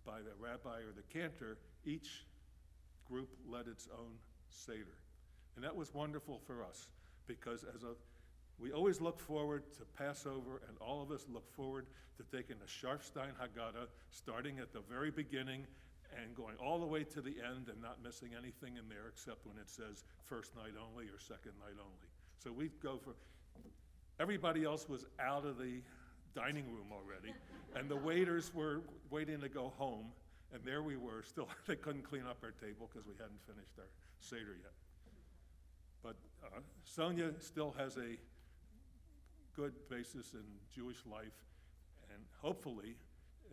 by the rabbi or the cantor. Each group led its own Seder. And that was wonderful for us, because we always look forward to Passover, and all of us look forward to taking the Sharfstein Haggadah, starting at the very beginning and going all the way to the end and not missing anything in there except when it says first night only or second night only. So we'd go for, everybody else was out of the dining room already, and the waiters were waiting to go home, and there we were still. They couldn't clean up our table because we hadn't finished our Seder yet. But Sonia still has a good basis in Jewish life, and hopefully,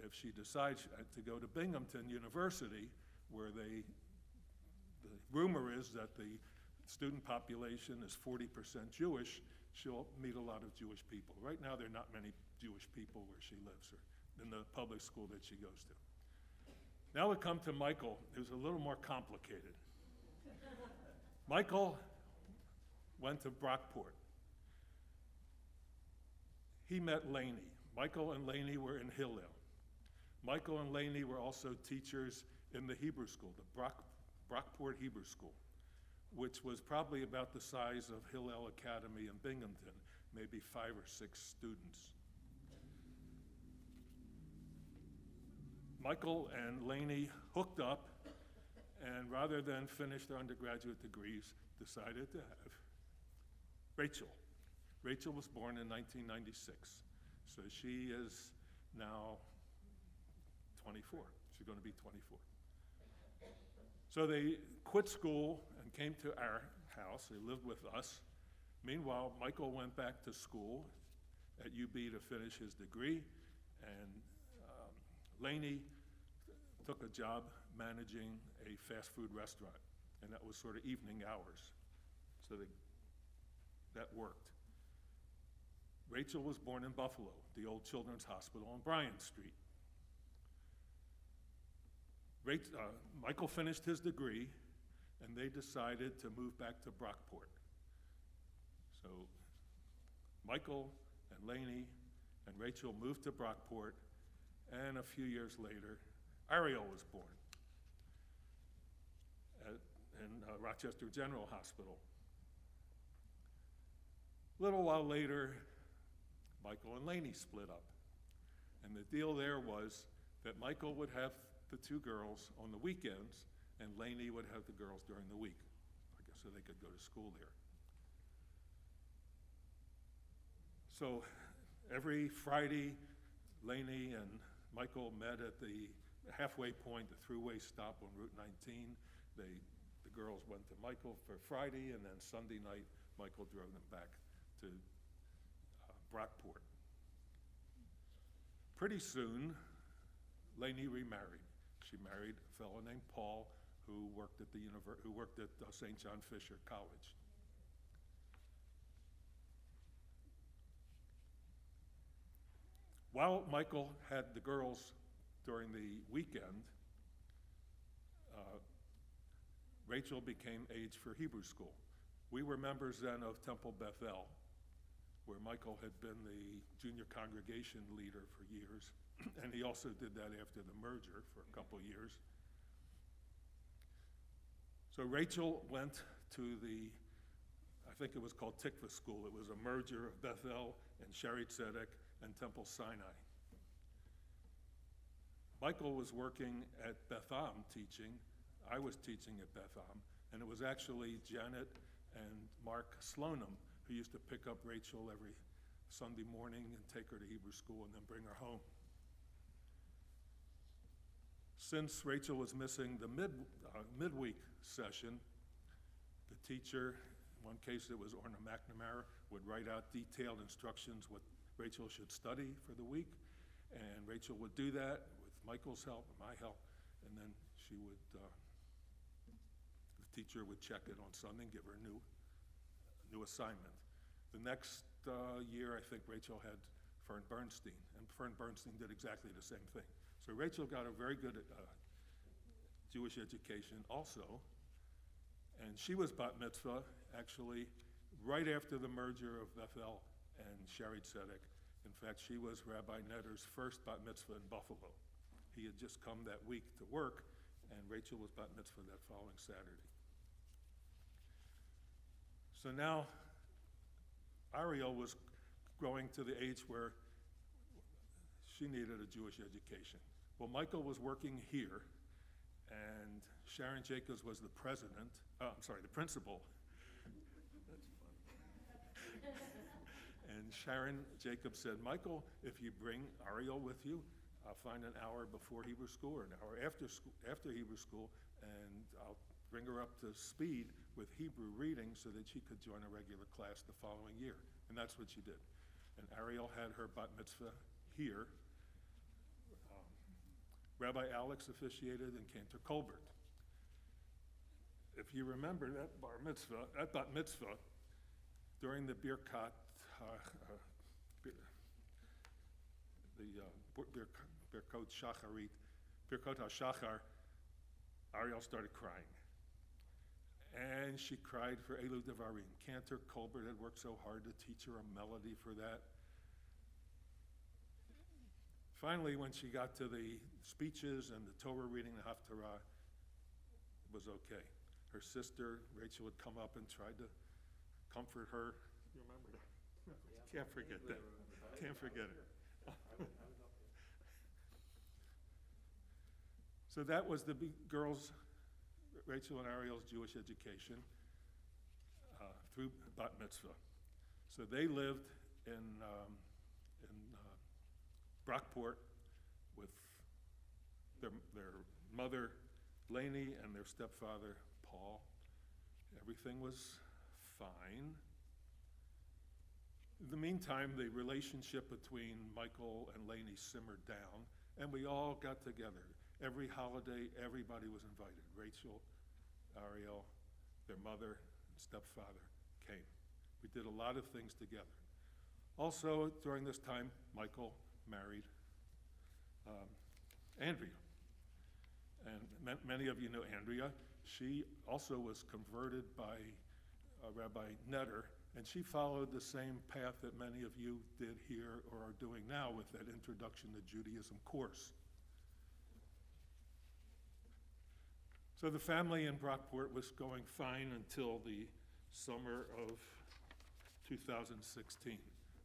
if she decides to go to Binghamton University, where the rumor is that the student population is 40% Jewish, she'll meet a lot of Jewish people. Right now, there are not many Jewish people where she lives or in the public school that she goes to. Now we come to Michael, who's a little more complicated. Michael went to Brockport. He met Laney. Michael and Laney were in Hillel. Michael and Laney were also teachers in the Hebrew school, the Brockport Hebrew School, which was probably about the size of Hillel Academy in Binghamton, maybe 5 or 6 students. Michael and Laney hooked up, and rather than finish their undergraduate degrees, decided to have Rachel. Rachel was born in 1996, so she is now 24. She's going to be 24. So they quit school and came to our house. They lived with us. Meanwhile, Michael went back to school at UB to finish his degree, and Laney took a job managing a fast food restaurant, and that was sort of evening hours, so that worked. Rachel was born in Buffalo, the old Children's Hospital on Bryant Street. Michael finished his degree, and they decided to move back to Brockport. So Michael and Laney and Rachel moved to Brockport, and a few years later, Ariel was born in Rochester General Hospital. A little while later, Michael and Laney split up. And the deal there was that Michael would have the two girls on the weekends, and Laney would have the girls during the week, I guess, so they could go to school there. So every Friday, Laney and Michael met at the halfway point, the thruway stop on Route 19. The girls went to Michael for Friday, and then Sunday night, Michael drove them back to Brockport. Pretty soon, Laney remarried. She married a fellow named Paul who worked at St. John Fisher College. While Michael had the girls during the weekend, Rachel became aged for Hebrew school. We were members then of Temple Bethel, where Michael had been the junior congregation leader for years, and he also did that after the merger for a couple years. So Rachel went to I think it was called Tikva School. It was a merger of Bethel and Shaare Tzedek and Temple Sinai. Michael was working at Beth Am teaching. I was teaching at Beth Am, and it was actually Janet and Mark Slonim who used to pick up Rachel every Sunday morning and take her to Hebrew school and then bring her home. Since Rachel was missing the midweek session, the teacher, in one case it was Orna McNamara, would write out detailed instructions what Rachel should study for the week, and Rachel would do that with Michael's help and my help, and then the teacher would check it on Sunday and give her a new assignment. The next year, I think Rachel had Fern Bernstein, and Fern Bernstein did exactly the same thing. So Rachel got a very good Jewish education also, and she was bat mitzvah actually right after the merger of Bethel and Shaare Tzedek. In fact, she was Rabbi Netter's first bat mitzvah in Buffalo. He had just come that week to work, and Rachel was bat mitzvah that following Saturday. So now Ariel was growing to the age where she needed a Jewish education. Well, Michael was working here, and Sharon Jacobs was the principal. That's funny. And Sharon Jacobs said, Michael, if you bring Ariel with you, I'll find an hour before Hebrew school or an hour after Hebrew school, and I'll bring her up to speed with Hebrew reading so that she could join a regular class the following year. And that's what she did. And Ariel had her bat mitzvah here. Rabbi Alex officiated and Cantor Colbert. If you remember that bat mitzvah, during the Birkat HaShachar, Ariel started crying. And she cried for Elu Devarim. Cantor Colbert had worked so hard to teach her a melody for that. Finally, when she got to the speeches and the Torah reading, the Haftarah, it was okay. Her sister, Rachel, would come up and tried to comfort her. You remember that? Can't forget that. Can't forget it. So that was the girls, Rachel and Ariel's Jewish education through bat mitzvah. So they lived in Brockport with their mother, Laney, and their stepfather, Paul. Everything was fine. In the meantime, the relationship between Michael and Laney simmered down, And we all got together. Every holiday, everybody was invited. Rachel, Ariel, their mother, and stepfather came. We did a lot of things together. Also, during this time, Michael married Andrea. And many of you know Andrea. She also was converted by Rabbi Netter, and she followed the same path that many of you did here or are doing now with that Introduction to Judaism course. So the family in Brockport was going fine until the summer of 2016.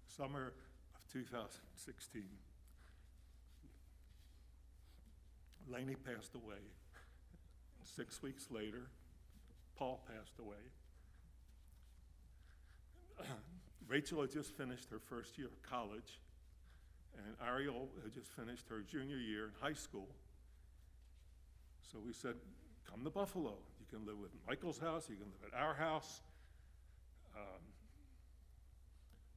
Summer of 2016. Laney passed away. 6 weeks later, Paul passed away. Rachel had just finished her first year of college, and Ariel had just finished her junior year in high school. So we said, come to Buffalo. You can live with Michael's house, you can live at our house.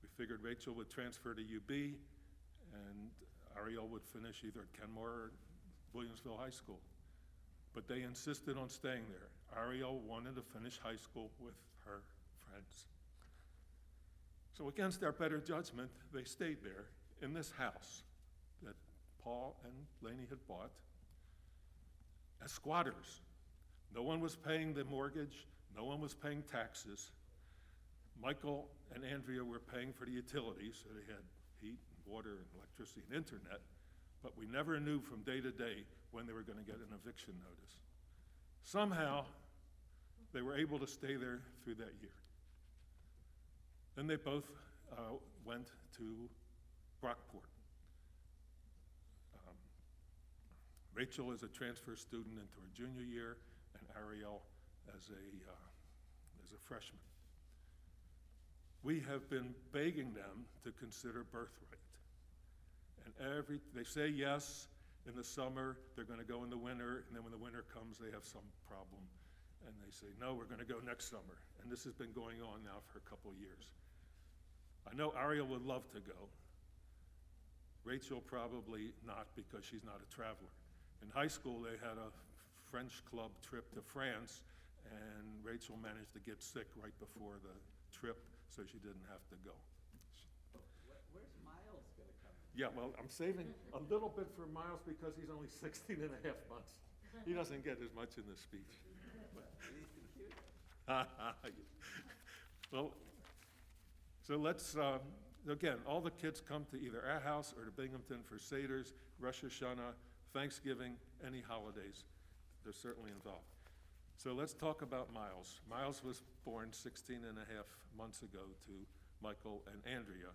We figured Rachel would transfer to UB, and Ariel would finish either at Kenmore or Williamsville High School. But they insisted on staying there. Ariel wanted to finish high school with her friends. So against our better judgment, they stayed there in this house that Paul and Laney had bought as squatters. No one was paying the mortgage, no one was paying taxes. Michael and Andrea were paying for the utilities, so they had heat, and water, and electricity, and internet, but we never knew from day to day when they were going to get an eviction notice. Somehow, they were able to stay there through that year. Then they both went to Brockport. Rachel is a transfer student into her junior year, and Ariel as a freshman. We have been begging them to consider birthright. And they say yes in the summer, they're going to go in the winter, and then when the winter comes, they have some problem. And they say, no, we're going to go next summer. And this has been going on now for a couple years. I know Ariel would love to go. Rachel probably not, because she's not a traveler. In high school, they had a French club trip to France, and Rachel managed to get sick right before the trip, so she didn't have to go. Where's Miles going to come in? Yeah, well, I'm saving a little bit for Miles because he's only 16 and a half months. He doesn't get as much in the speech. Well, so let's, again, all the kids come to either our house or to Binghamton for Seder's, Rosh Hashanah, Thanksgiving, any holidays. They're certainly involved. So let's talk about Miles. Miles was born 16 and a half months ago to Michael and Andrea.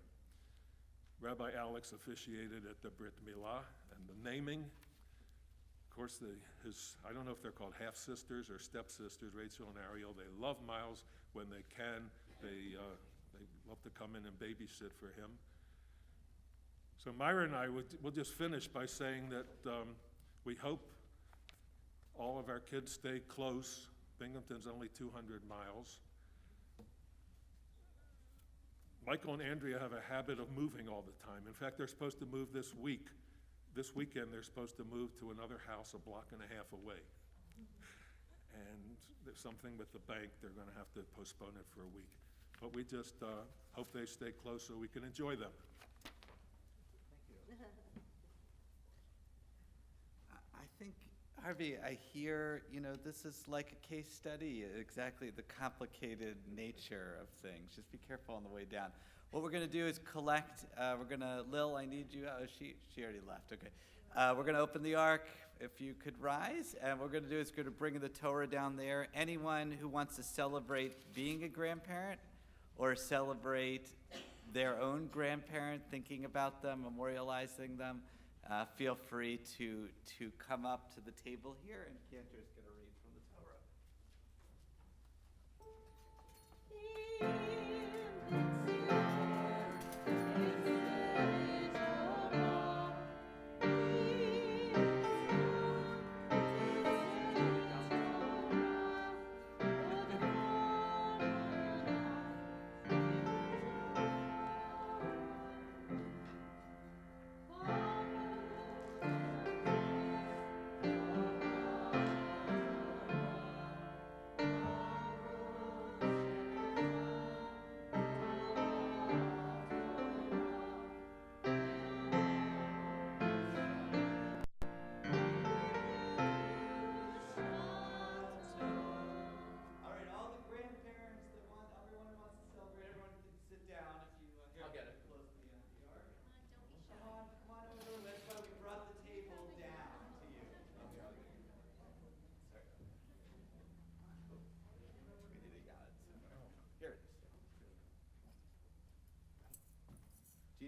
Rabbi Alex officiated at the Brit Milah and the naming. Of course, I don't know if they're called half-sisters or step-sisters, Rachel and Ariel. They love Miles when they can. They love to come in and babysit for him. So Myra and I will just finish by saying that we hope all of our kids stay close. Binghamton's only 200 miles. Michael and Andrea have a habit of moving all the time. In fact, they're supposed to move this week. This weekend, they're supposed to move to another house a block and a half away. And there's something with the bank, they're going to have to postpone it for a week. But we just hope they stay close so we can enjoy them. I think, Harvey, I hear, this is like a case study, exactly the complicated nature of things. Just be careful on the way down. What we're going to do is collect, Lil, I need you, oh, she already left, okay. We're going to open the ark, if you could rise, and what we're going to do is we're going to bring the Torah down there. Anyone who wants to celebrate being a grandparent or celebrate their own grandparent, thinking about them, memorializing them, feel free to come up to the table here, and Cantor's going to read from the Torah.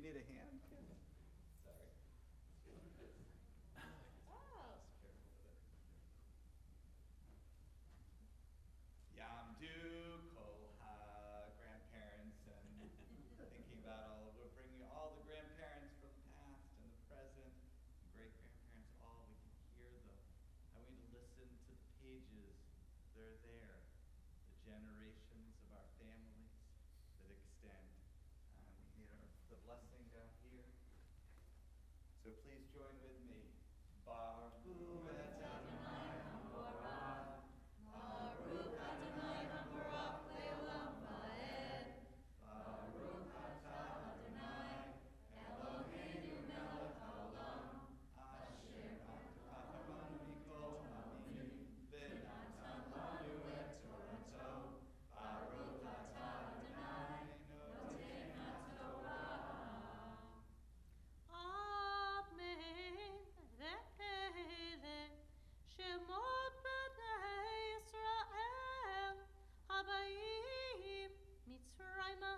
you need a hand, kid? Sorry. Yamdu Kolha, grandparents, and thinking about we're bringing all the grandparents from the past and the present, and great-grandparents all, we can hear them. I want you to listen to the pages. They're there. The generations of our families that extend. We hear the blessing down here. So please join with me. Baruch et Adonai Haborach, Baruch Adonai Haborach le'olam va'ed, Baruch atah Adonai, Eloheinu melech haolam, asher b'chacham mikol ha'amim, v'natan lanu et Torato, Baruch atah Adonai, noten haTorah. Amen. Ve'ele shemot bnei Yisrael habayim Mitzrayma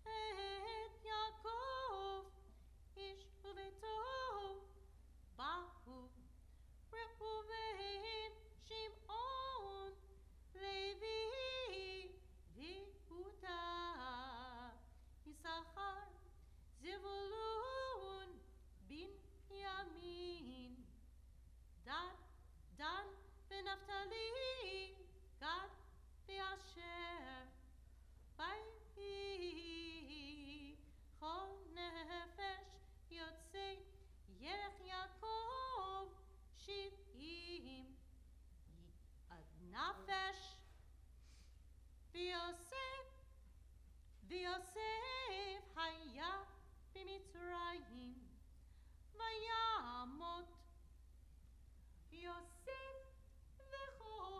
et Yaakov ish uveto bahu Reuven Shimon Levi Yehuda Yisachar Zevulun Binyamin Dan Benaftali Gad Be'asher Vayhi Chol Nefesh Yotzei Yerech Yaakov Shiv'im Nafesh V'Yosef Haya b'Mitzrayim Vayamot Yosef v'chol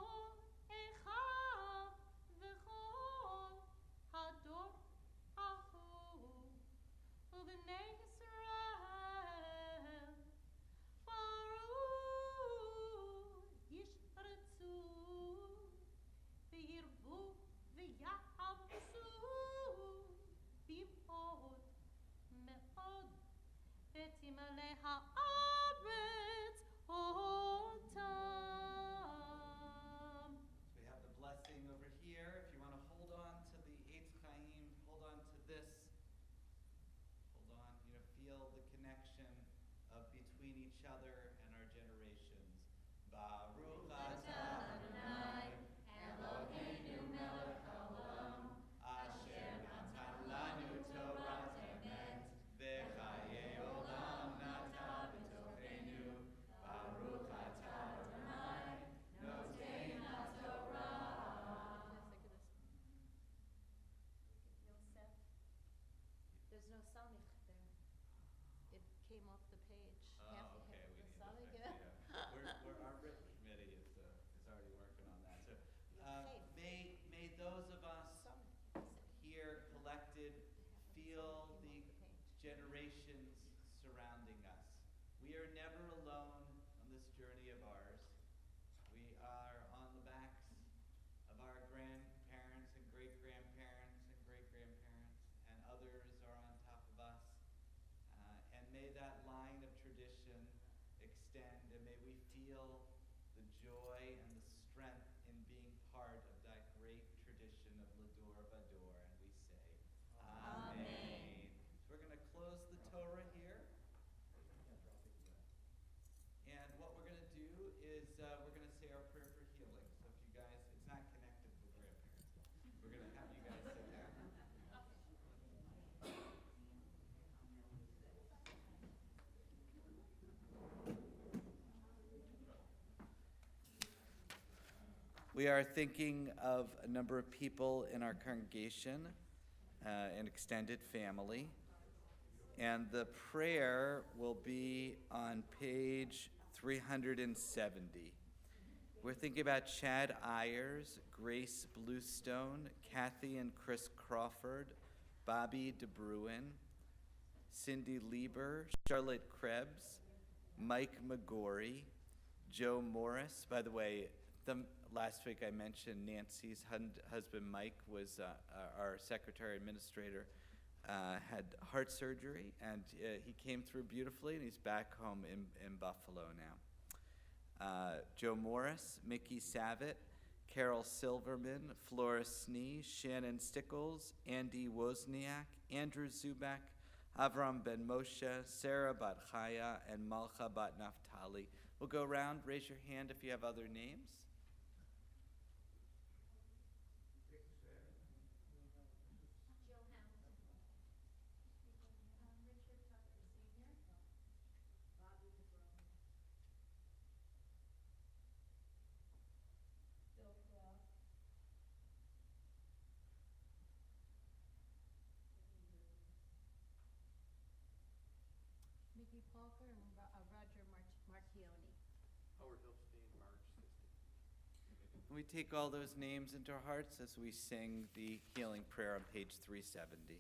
echav v'chol hador ahu u'bnei Yisrael Baruch yishratzu v'yirbu v'ya'abusu bim'od me'od v'timale ha'aretz otam. So we have the blessing over here. If you want to hold on to the Eitz Chaim, hold on to this. Hold on, feel the connection of between each other and our generations. Baruch atah Adonai, Eloheinu melech haolam, asher natan lanu Torah emet, v'chayei olam nata b'tocheinu. Baruch atah Adonai, noten haTorah. Yosef. There's no samich there. It came off the page. Half Oh, the okay, we the need samich, to fix it, yeah. Our written committee is already working on that. So, may those of us here collected feel the generations surrounding us. We are never alone on this journey of ours. We are on the backs of our grandparents and great-grandparents and great-grandparents, and others are on top of us. And may that line of tradition extend, and may we feel the joy and the strength in being part of that great tradition of Lador Vador. And we say, Amen. So we're going to close the Torah here. And what we're going to do is we're going to say our prayer for healing. So if you guys, it's not connected to the grandparents. We're going to have you guys sit down. We are thinking of a number of people in our congregation, an extended family. And the prayer will be on page 370. We're thinking about Chad Ayers, Grace Bluestone, Kathy and Chris Crawford, Bobby DeBruin, Cindy Lieber, Charlotte Krebs, Mike McGorry, Joe Morris. By the way, last week I mentioned Nancy's husband Mike was our secretary administrator. had heart surgery, and he came through beautifully, and he's back home in Buffalo now. Joe Morris, Mickey Savitt, Carol Silverman, Flora Snee, Shannon Stickles, Andy Wozniak, Andrew Zubak, Avram Ben Moshe, Sarah Bat Chaya, and Malcha Bat Naftali. We'll go around. Raise your hand if you have other names. Mickey Parker and Roger Marchioni. Howard Hillstein, Marge Sisti. We take all those names into our hearts as we sing the healing prayer on page 370.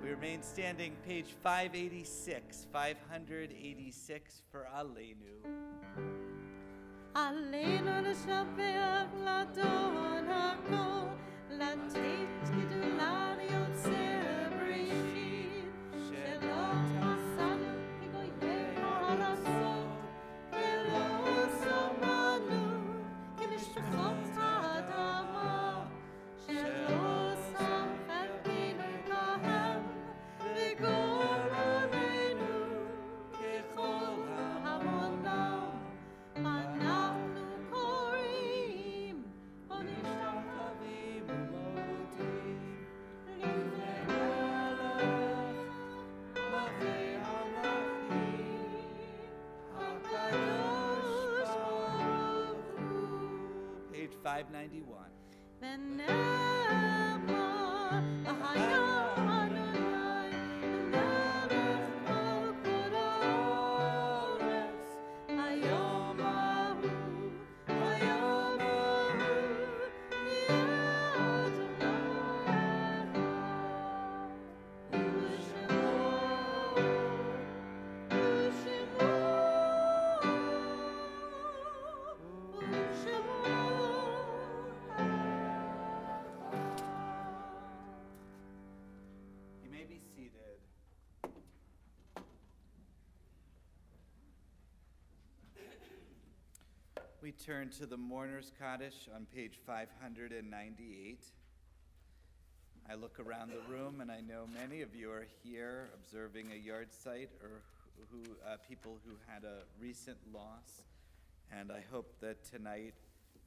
Remain standing, page 586, 586 for Aleinu. Aleinu לשבח לדון הכל, לתת גדולה ליוצר בראשית, שלא תעשנו כגויי ארצות, ולא שמענו כמשפחות האדמה, שלא שם חלקנו כהם, וגורלנו ככל המונם. אנחנו קוראים, או משתחווים ומודים, לפני מלך, מלכי המלכים, הקדוש ברוך הוא. Page 591. ונאמר, והיה אדוני מלך מלכות הארץ, היום ההוא, היום ההוא, יהיה אדוני אחד, ושמו You may be seated. We turn to the Mourner's Kaddish on page 598. I look around the room and I know many of you are here observing a yard site or people who had a recent loss. And I hope that tonight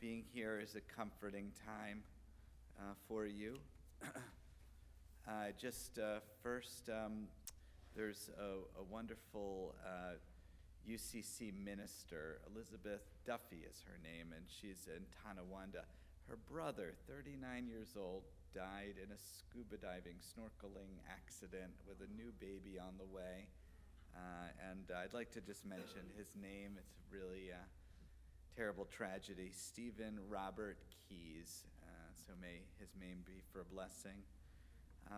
being here is a comforting time for you. First, there's a wonderful UCC minister, Elizabeth Duffy is her name, and she's in Tonawanda. Her brother, 39 years old, died in a scuba diving, snorkeling accident with a new baby on the way. And I'd like to just mention his name. It's really a terrible tragedy. Stephen Robert Keyes. So may his name be for a blessing.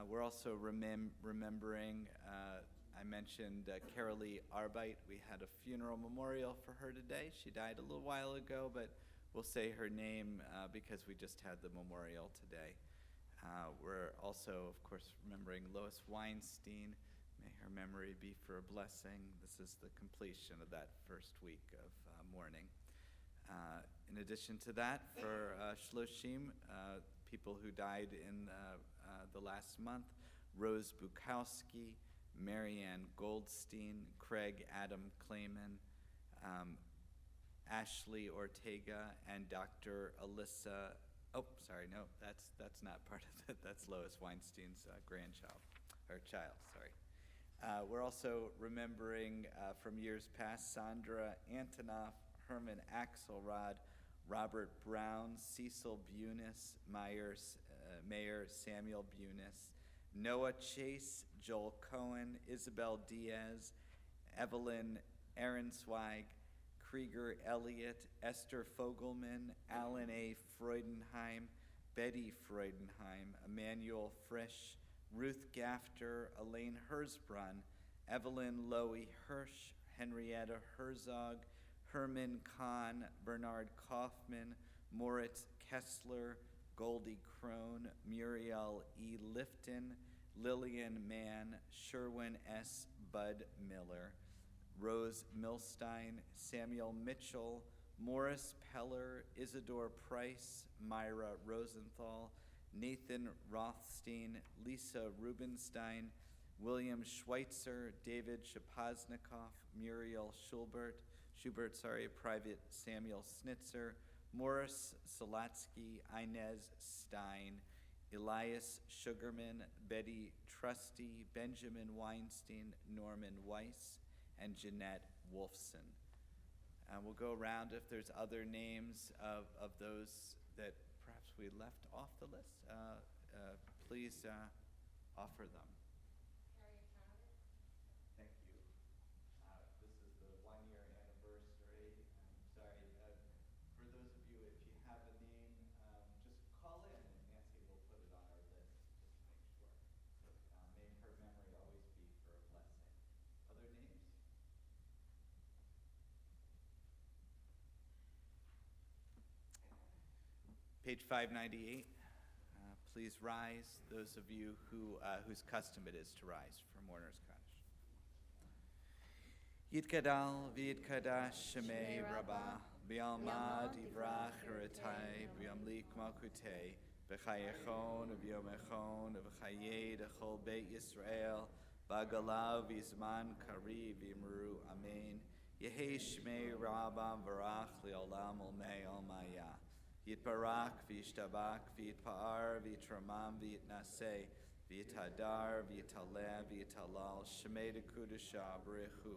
We're also remembering, I mentioned Carolee Arbite. We had a funeral memorial for her today. She died a little while ago, but we'll say her name because we just had the memorial today. We're also, of course, remembering Lois Weinstein. May her memory be for a blessing. This is the completion of that first week of mourning. In addition to that, for Shloshim, people who died in the last month, Rose Bukowski, Marianne Goldstein, Craig Adam Clayman, Ashley Ortega, and Dr. Alyssa, that's not part of it. That's Lois Weinstein's grandchild, or child, sorry. We're also remembering from years past Sandra Antonoff, Herman Axelrod, Robert Brown, Cecil Bunis, Mayor Samuel Bunis, Noah Chase, Joel Cohen, Isabel Diaz, Evelyn Ahrensweig, Krieger Elliott, Esther Fogelman, Alan A. Freudenheim, Betty Freudenheim, Emmanuel Frisch, Ruth Gafter, Elaine Hersbrunn, Evelyn Lowy Hirsch, Henrietta Herzog, Herman Kahn, Bernard Kaufman, Moritz Kessler, Goldie Crone, Muriel E. Lifton, Lillian Mann, Sherwin S. Bud Miller, Rose Milstein, Samuel Mitchell, Morris Peller, Isidore Price, Myra Rosenthal, Nathan Rothstein, Lisa Rubenstein, William Schweitzer, David Shapoznikoff, Muriel Schubert, Private Samuel Snitzer, Morris Salatsky, Inez Stein, Elias Sugarman, Betty Trusty, Benjamin Weinstein, Norman Weiss, and Jeanette Wolfson. We'll go around if there's other names of those that perhaps we left off the list. Please offer them. Thank you. This is the 1-year anniversary. I'm sorry. For those of you, if you have a name, just call in and Nancy will put it on our list just to make sure. So may her memory always be for a blessing. Other names? Page 598. Please rise, those of you whose custom it is to rise for Mourner's Kaddish. Yitgadal v'yitkadash shemei Rabbah, b'yalmad yivrach haratai, b'yamlik malkutei, b'chayechon v'yomechon v'chayei d'chol beit Yisrael, b'agalav v'zman kari v'imru amen. Yehei shmei Rabbah v'rach li'olam olmei olmaya. Yitbarak, v'yishtabak, v'yitpa'ar, v'yitramam, v'yitnaseh, v'yitadar, v'yitaleh, v'yitalal, shemei dekudusha, b'rechu.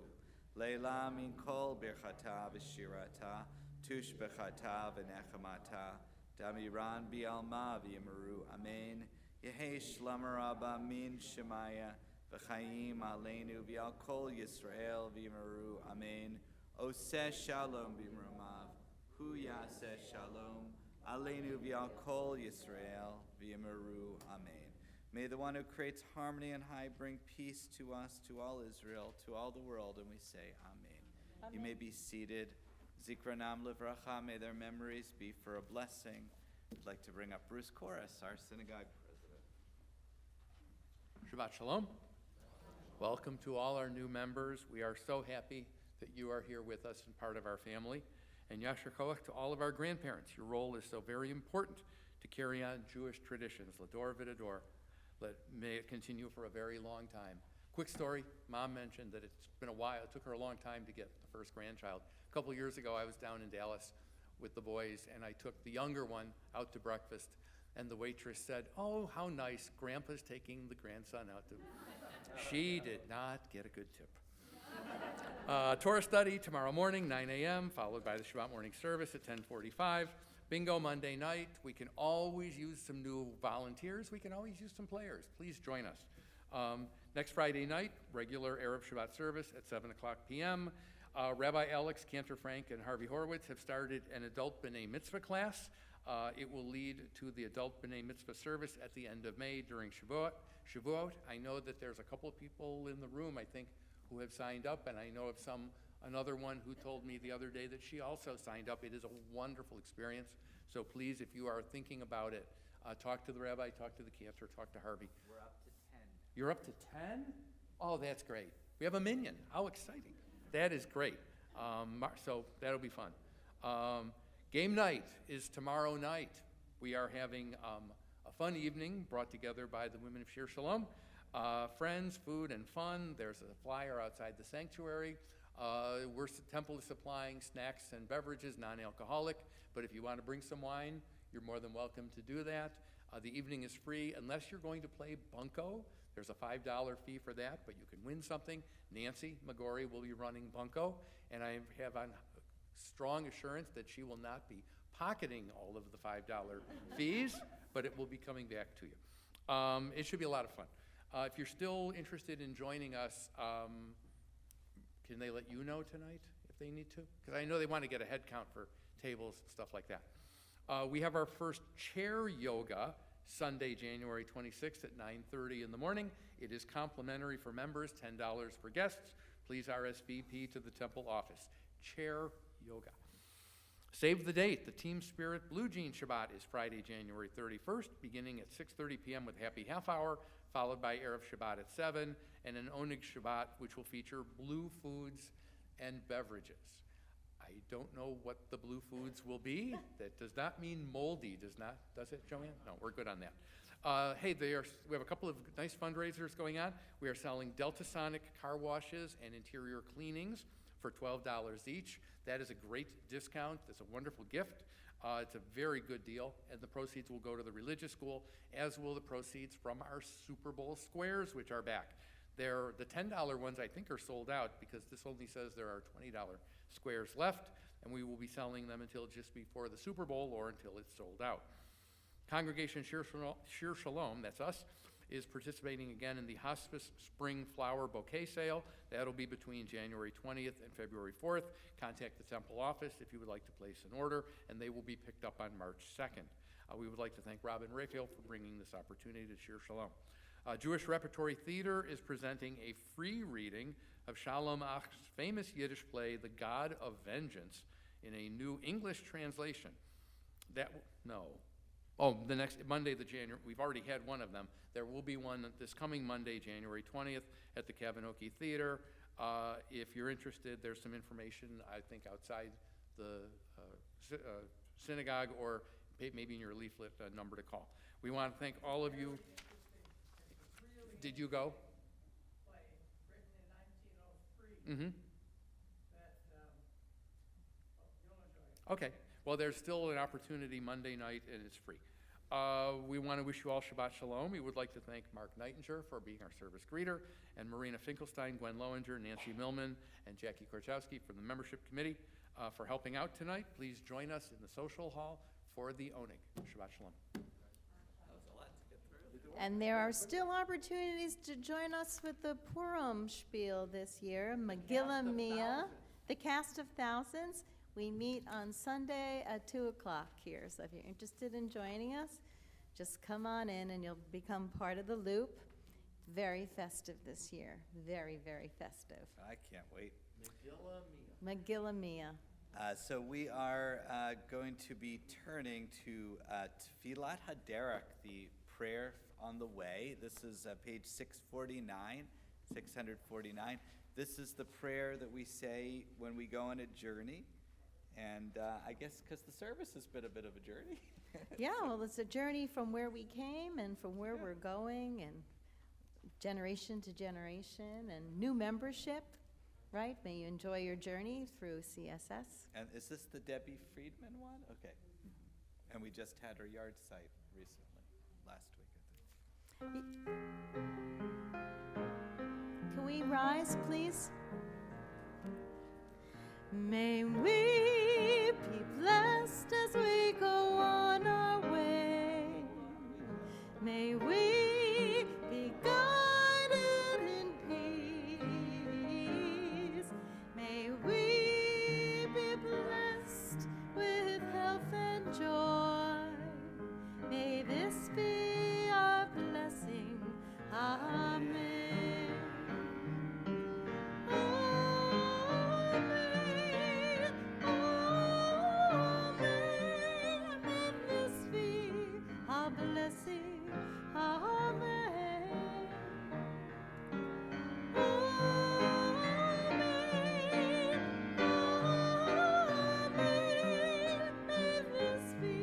Leila min kol birchata v'shirata, tush b'chata v'nechamata, damiran bi'alma v'yimaru, amen. Yehei shlamar abba min shemaya, v'chayim aleinu v'yal kol Yisrael v'yimaru, amen. Oseh shalom b'mramav, hu yaseh shalom, aleinu v'yal kol Yisrael v'yimaru, amen. May the one who creates harmony and high bring peace to us, to all Israel, to all the world, and we say amen. You may be seated. Zikranam livracha, may their memories be for a blessing. I'd like to bring up Bruce Corris, our synagogue president. Shabbat Shalom. Welcome to all our new members. We are so happy that you are here with us and part of our family. And Yasher Koach to all of our grandparents. Your role is so very important to carry on Jewish traditions. Lador v'dador. May it continue for a very long time. Quick story, Mom mentioned that it's been a while. It took her a long time to get the first grandchild. A couple years ago, I was down in Dallas with the boys, and I took the younger one out to breakfast, and the waitress said, "Oh, how nice, Grandpa's taking the grandson out to..." She did not get a good tip. Torah study tomorrow morning, 9 a.m., followed by the Shabbat morning service at 10:45. Bingo Monday night. We can always use some new volunteers. We can always use some players. Please join us. Next Friday night, regular Erev Shabbat service at 7 o'clock p.m. Rabbi Alex, Cantor Frank, and Harvey Horowitz have started an adult B'nai Mitzvah class. It will lead to the adult B'nai Mitzvah service at the end of May during Shavuot. I know that there's a couple of people in the room, I think, who have signed up, and I know of another one who told me the other day that she also signed up. It is a wonderful experience. So please, if you are thinking about it, talk to the rabbi, talk to the cantor, talk to Harvey. We're up to 10. You're up to 10? Oh, that's great. We have a minion. How exciting. That is great. So that'll be fun. Game night is tomorrow night. We are having a fun evening brought together by the women of Shir Shalom. Friends, food, and fun. There's a flyer outside the sanctuary. Temple is supplying snacks and beverages, non-alcoholic, but if you want to bring some wine, you're more than welcome to do that. The evening is free unless you're going to play bunco. There's a $5 fee for that, but you can win something. Nancy Magori will be running bunco, and I have on strong assurance that she will not be pocketing all of the $5 fees, but it will be coming back to you. It should be a lot of fun. If you're still interested in joining us, can they let you know tonight if they need to? Because I know they want to get a head count for tables and stuff like that. We have our first chair yoga Sunday, January 26th at 9:30 in the morning. It is complimentary for members, $10 for guests. Please RSVP to the temple office. Chair yoga. Save the date. The Team Spirit Blue Jean Shabbat is Friday, January 31st, beginning at 6:30 p.m. with happy half hour, followed by Erev Shabbat at 7, and an Oneg Shabbat, which will feature blue foods and beverages. I don't know what the blue foods will be. That does not mean moldy, does it, Joanne? No, we're good on that. We have a couple of nice fundraisers going on. We are selling Delta Sonic car washes and interior cleanings for $12 each. That is a great discount. It's a wonderful gift. It's a very good deal, and the proceeds will go to the religious school, as will the proceeds from our Super Bowl squares, which are back. The $10 ones, I think, are sold out because this only says there are $20 squares left, and we will be selling them until just before the Super Bowl or until it's sold out. Congregation Shir Shalom, that's us, is participating again in the Hospice Spring Flower Bouquet Sale. That'll be between January 20th and February 4th. Contact the temple office if you would like to place an order, and they will be picked up on March 2nd. We would like to thank Robin Raphael for bringing this opportunity to Shir Shalom. Jewish Repertory Theater is presenting a free reading of Shalom Ach's famous Yiddish play, The God of Vengeance, in a new English translation. The next Monday, we've already had one of them. There will be one this coming Monday, January 20th, at the Kavanoki Theater. If you're interested, there's some information, I think, outside the synagogue or maybe in your leaflet number to call. We want to thank all of you. Did you go? Play written in 1903. Mm-hmm. You'll enjoy it. Okay. Well, there's still an opportunity Monday night, and it's free. We want to wish you all Shabbat Shalom. We would like to thank Mark Nightinger for being our service greeter, and Marina Finkelstein, Gwen Lowinger, Nancy Millman, and Jackie Korchowski from the membership committee for helping out tonight. Please join us in the social hall for the Oneg. Shabbat Shalom. That was a lot to get through. And there are still opportunities to join us with the Purim spiel this year. Megillah Mia, the cast of thousands. We meet on Sunday at 2 o'clock here. So if you're interested in joining us, just come on in and you'll become part of the loop. Very festive this year. Very, very festive. I can't wait. Megillah Mia. So we are going to be turning to Tfilat Haderech, the prayer on the way. This is page 649. This is the prayer that we say when we go on a journey. And I guess because the service has been a bit of a journey. Yeah, well, it's a journey from where we came and from where we're going, and generation to generation, and new membership. right? May you enjoy your journey through CSS. And is this the Debbie Friedman one? Okay. And we just had her yard site recently, last week, I think. Can we rise, please? May we be blessed as we go on our way. May we be guided in peace. May we be blessed with health and joy. May this be our blessing. Amen. Amen. Amen. May this be our blessing. Amen. Amen. Amen. May this be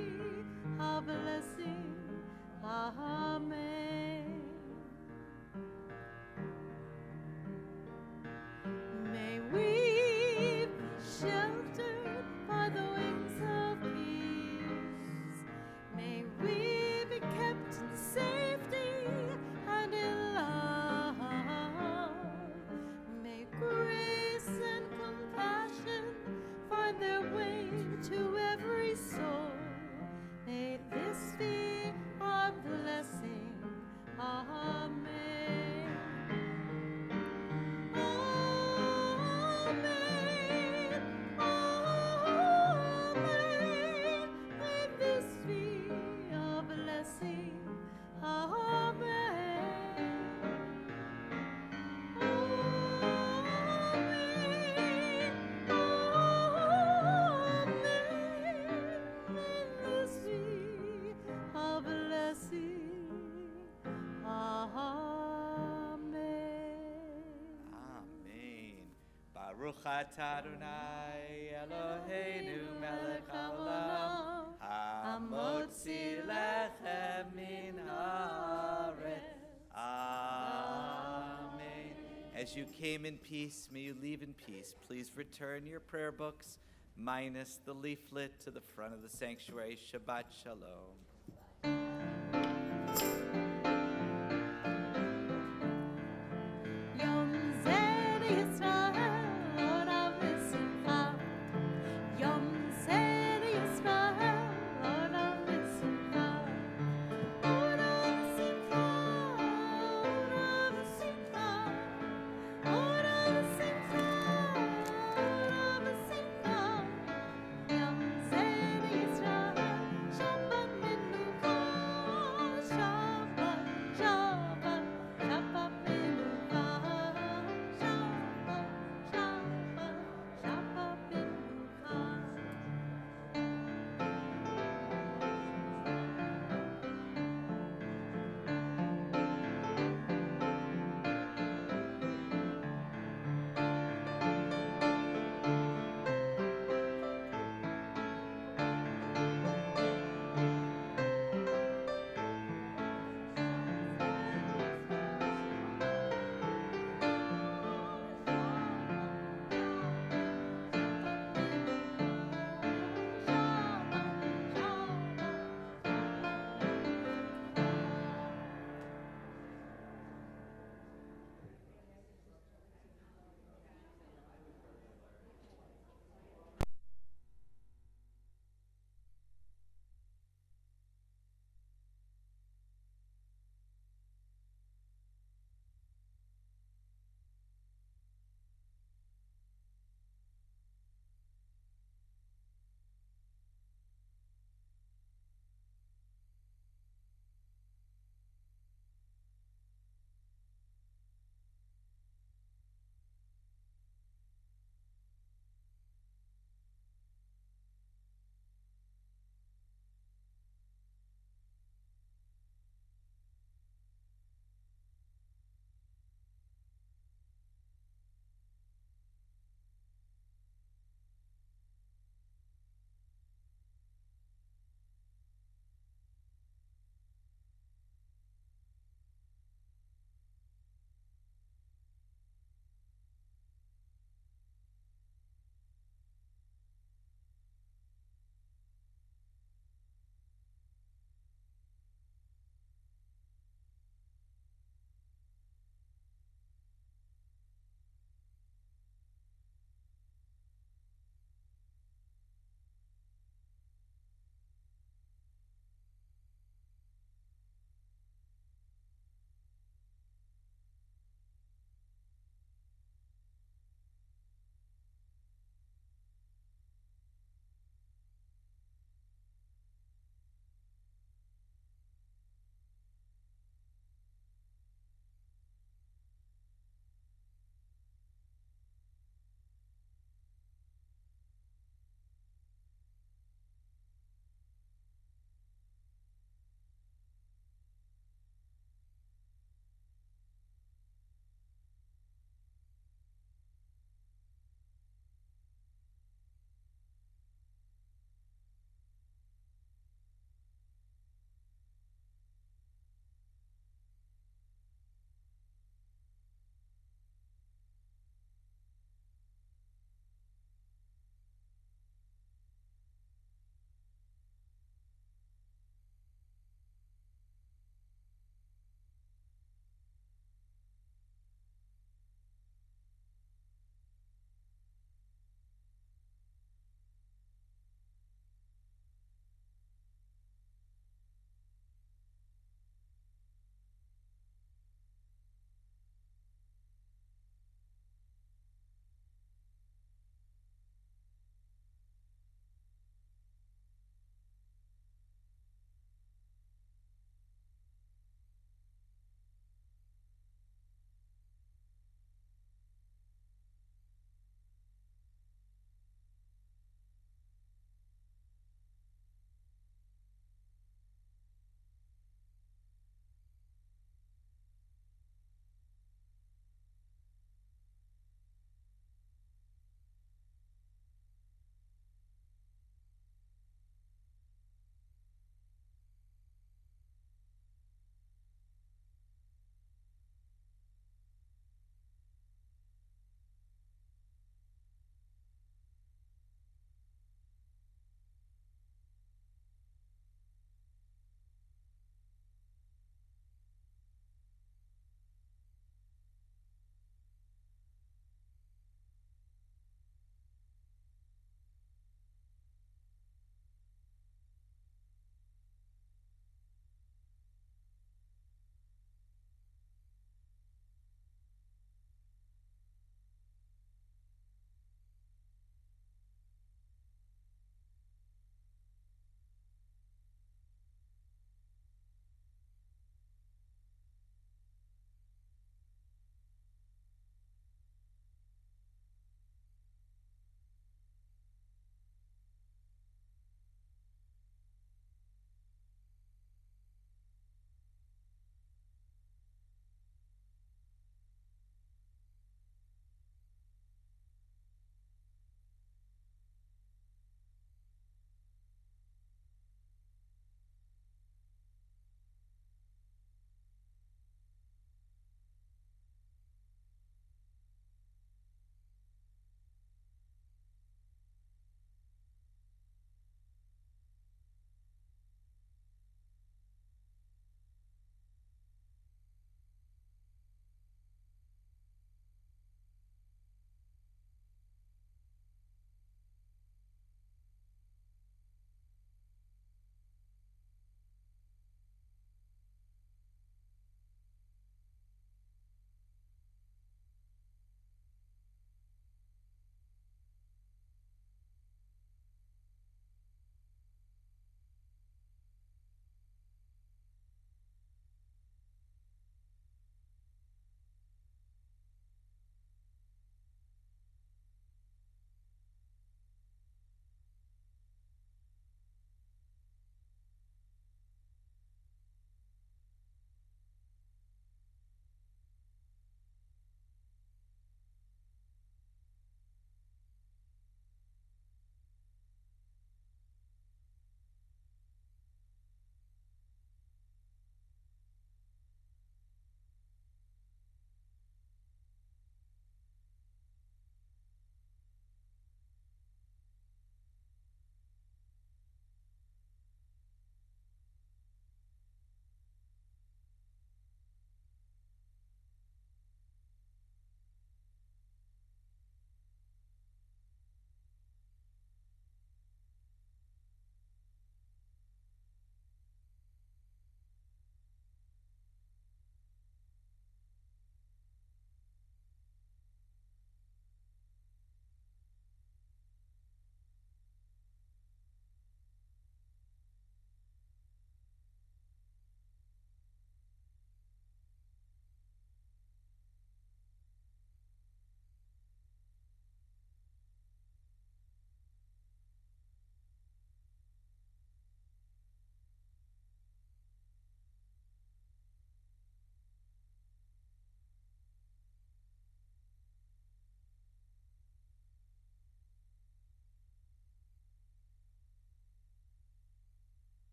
our blessing. Amen. May we be sheltered by the wings of peace. May we be kept in safety and in love. May grace and compassion find their way to every soul. May this be our blessing. Amen. Amen. Amen. May this be our blessing. Amen. Amen. Amen. May this be our blessing. Amen. Baruch atah Adonai Eloheinu melech haolam hamotzi lechem min haaretz. Amen. As you came in peace, may you leave in peace. Please return your prayer books minus the leaflet to the front of the sanctuary. Shabbat shalom.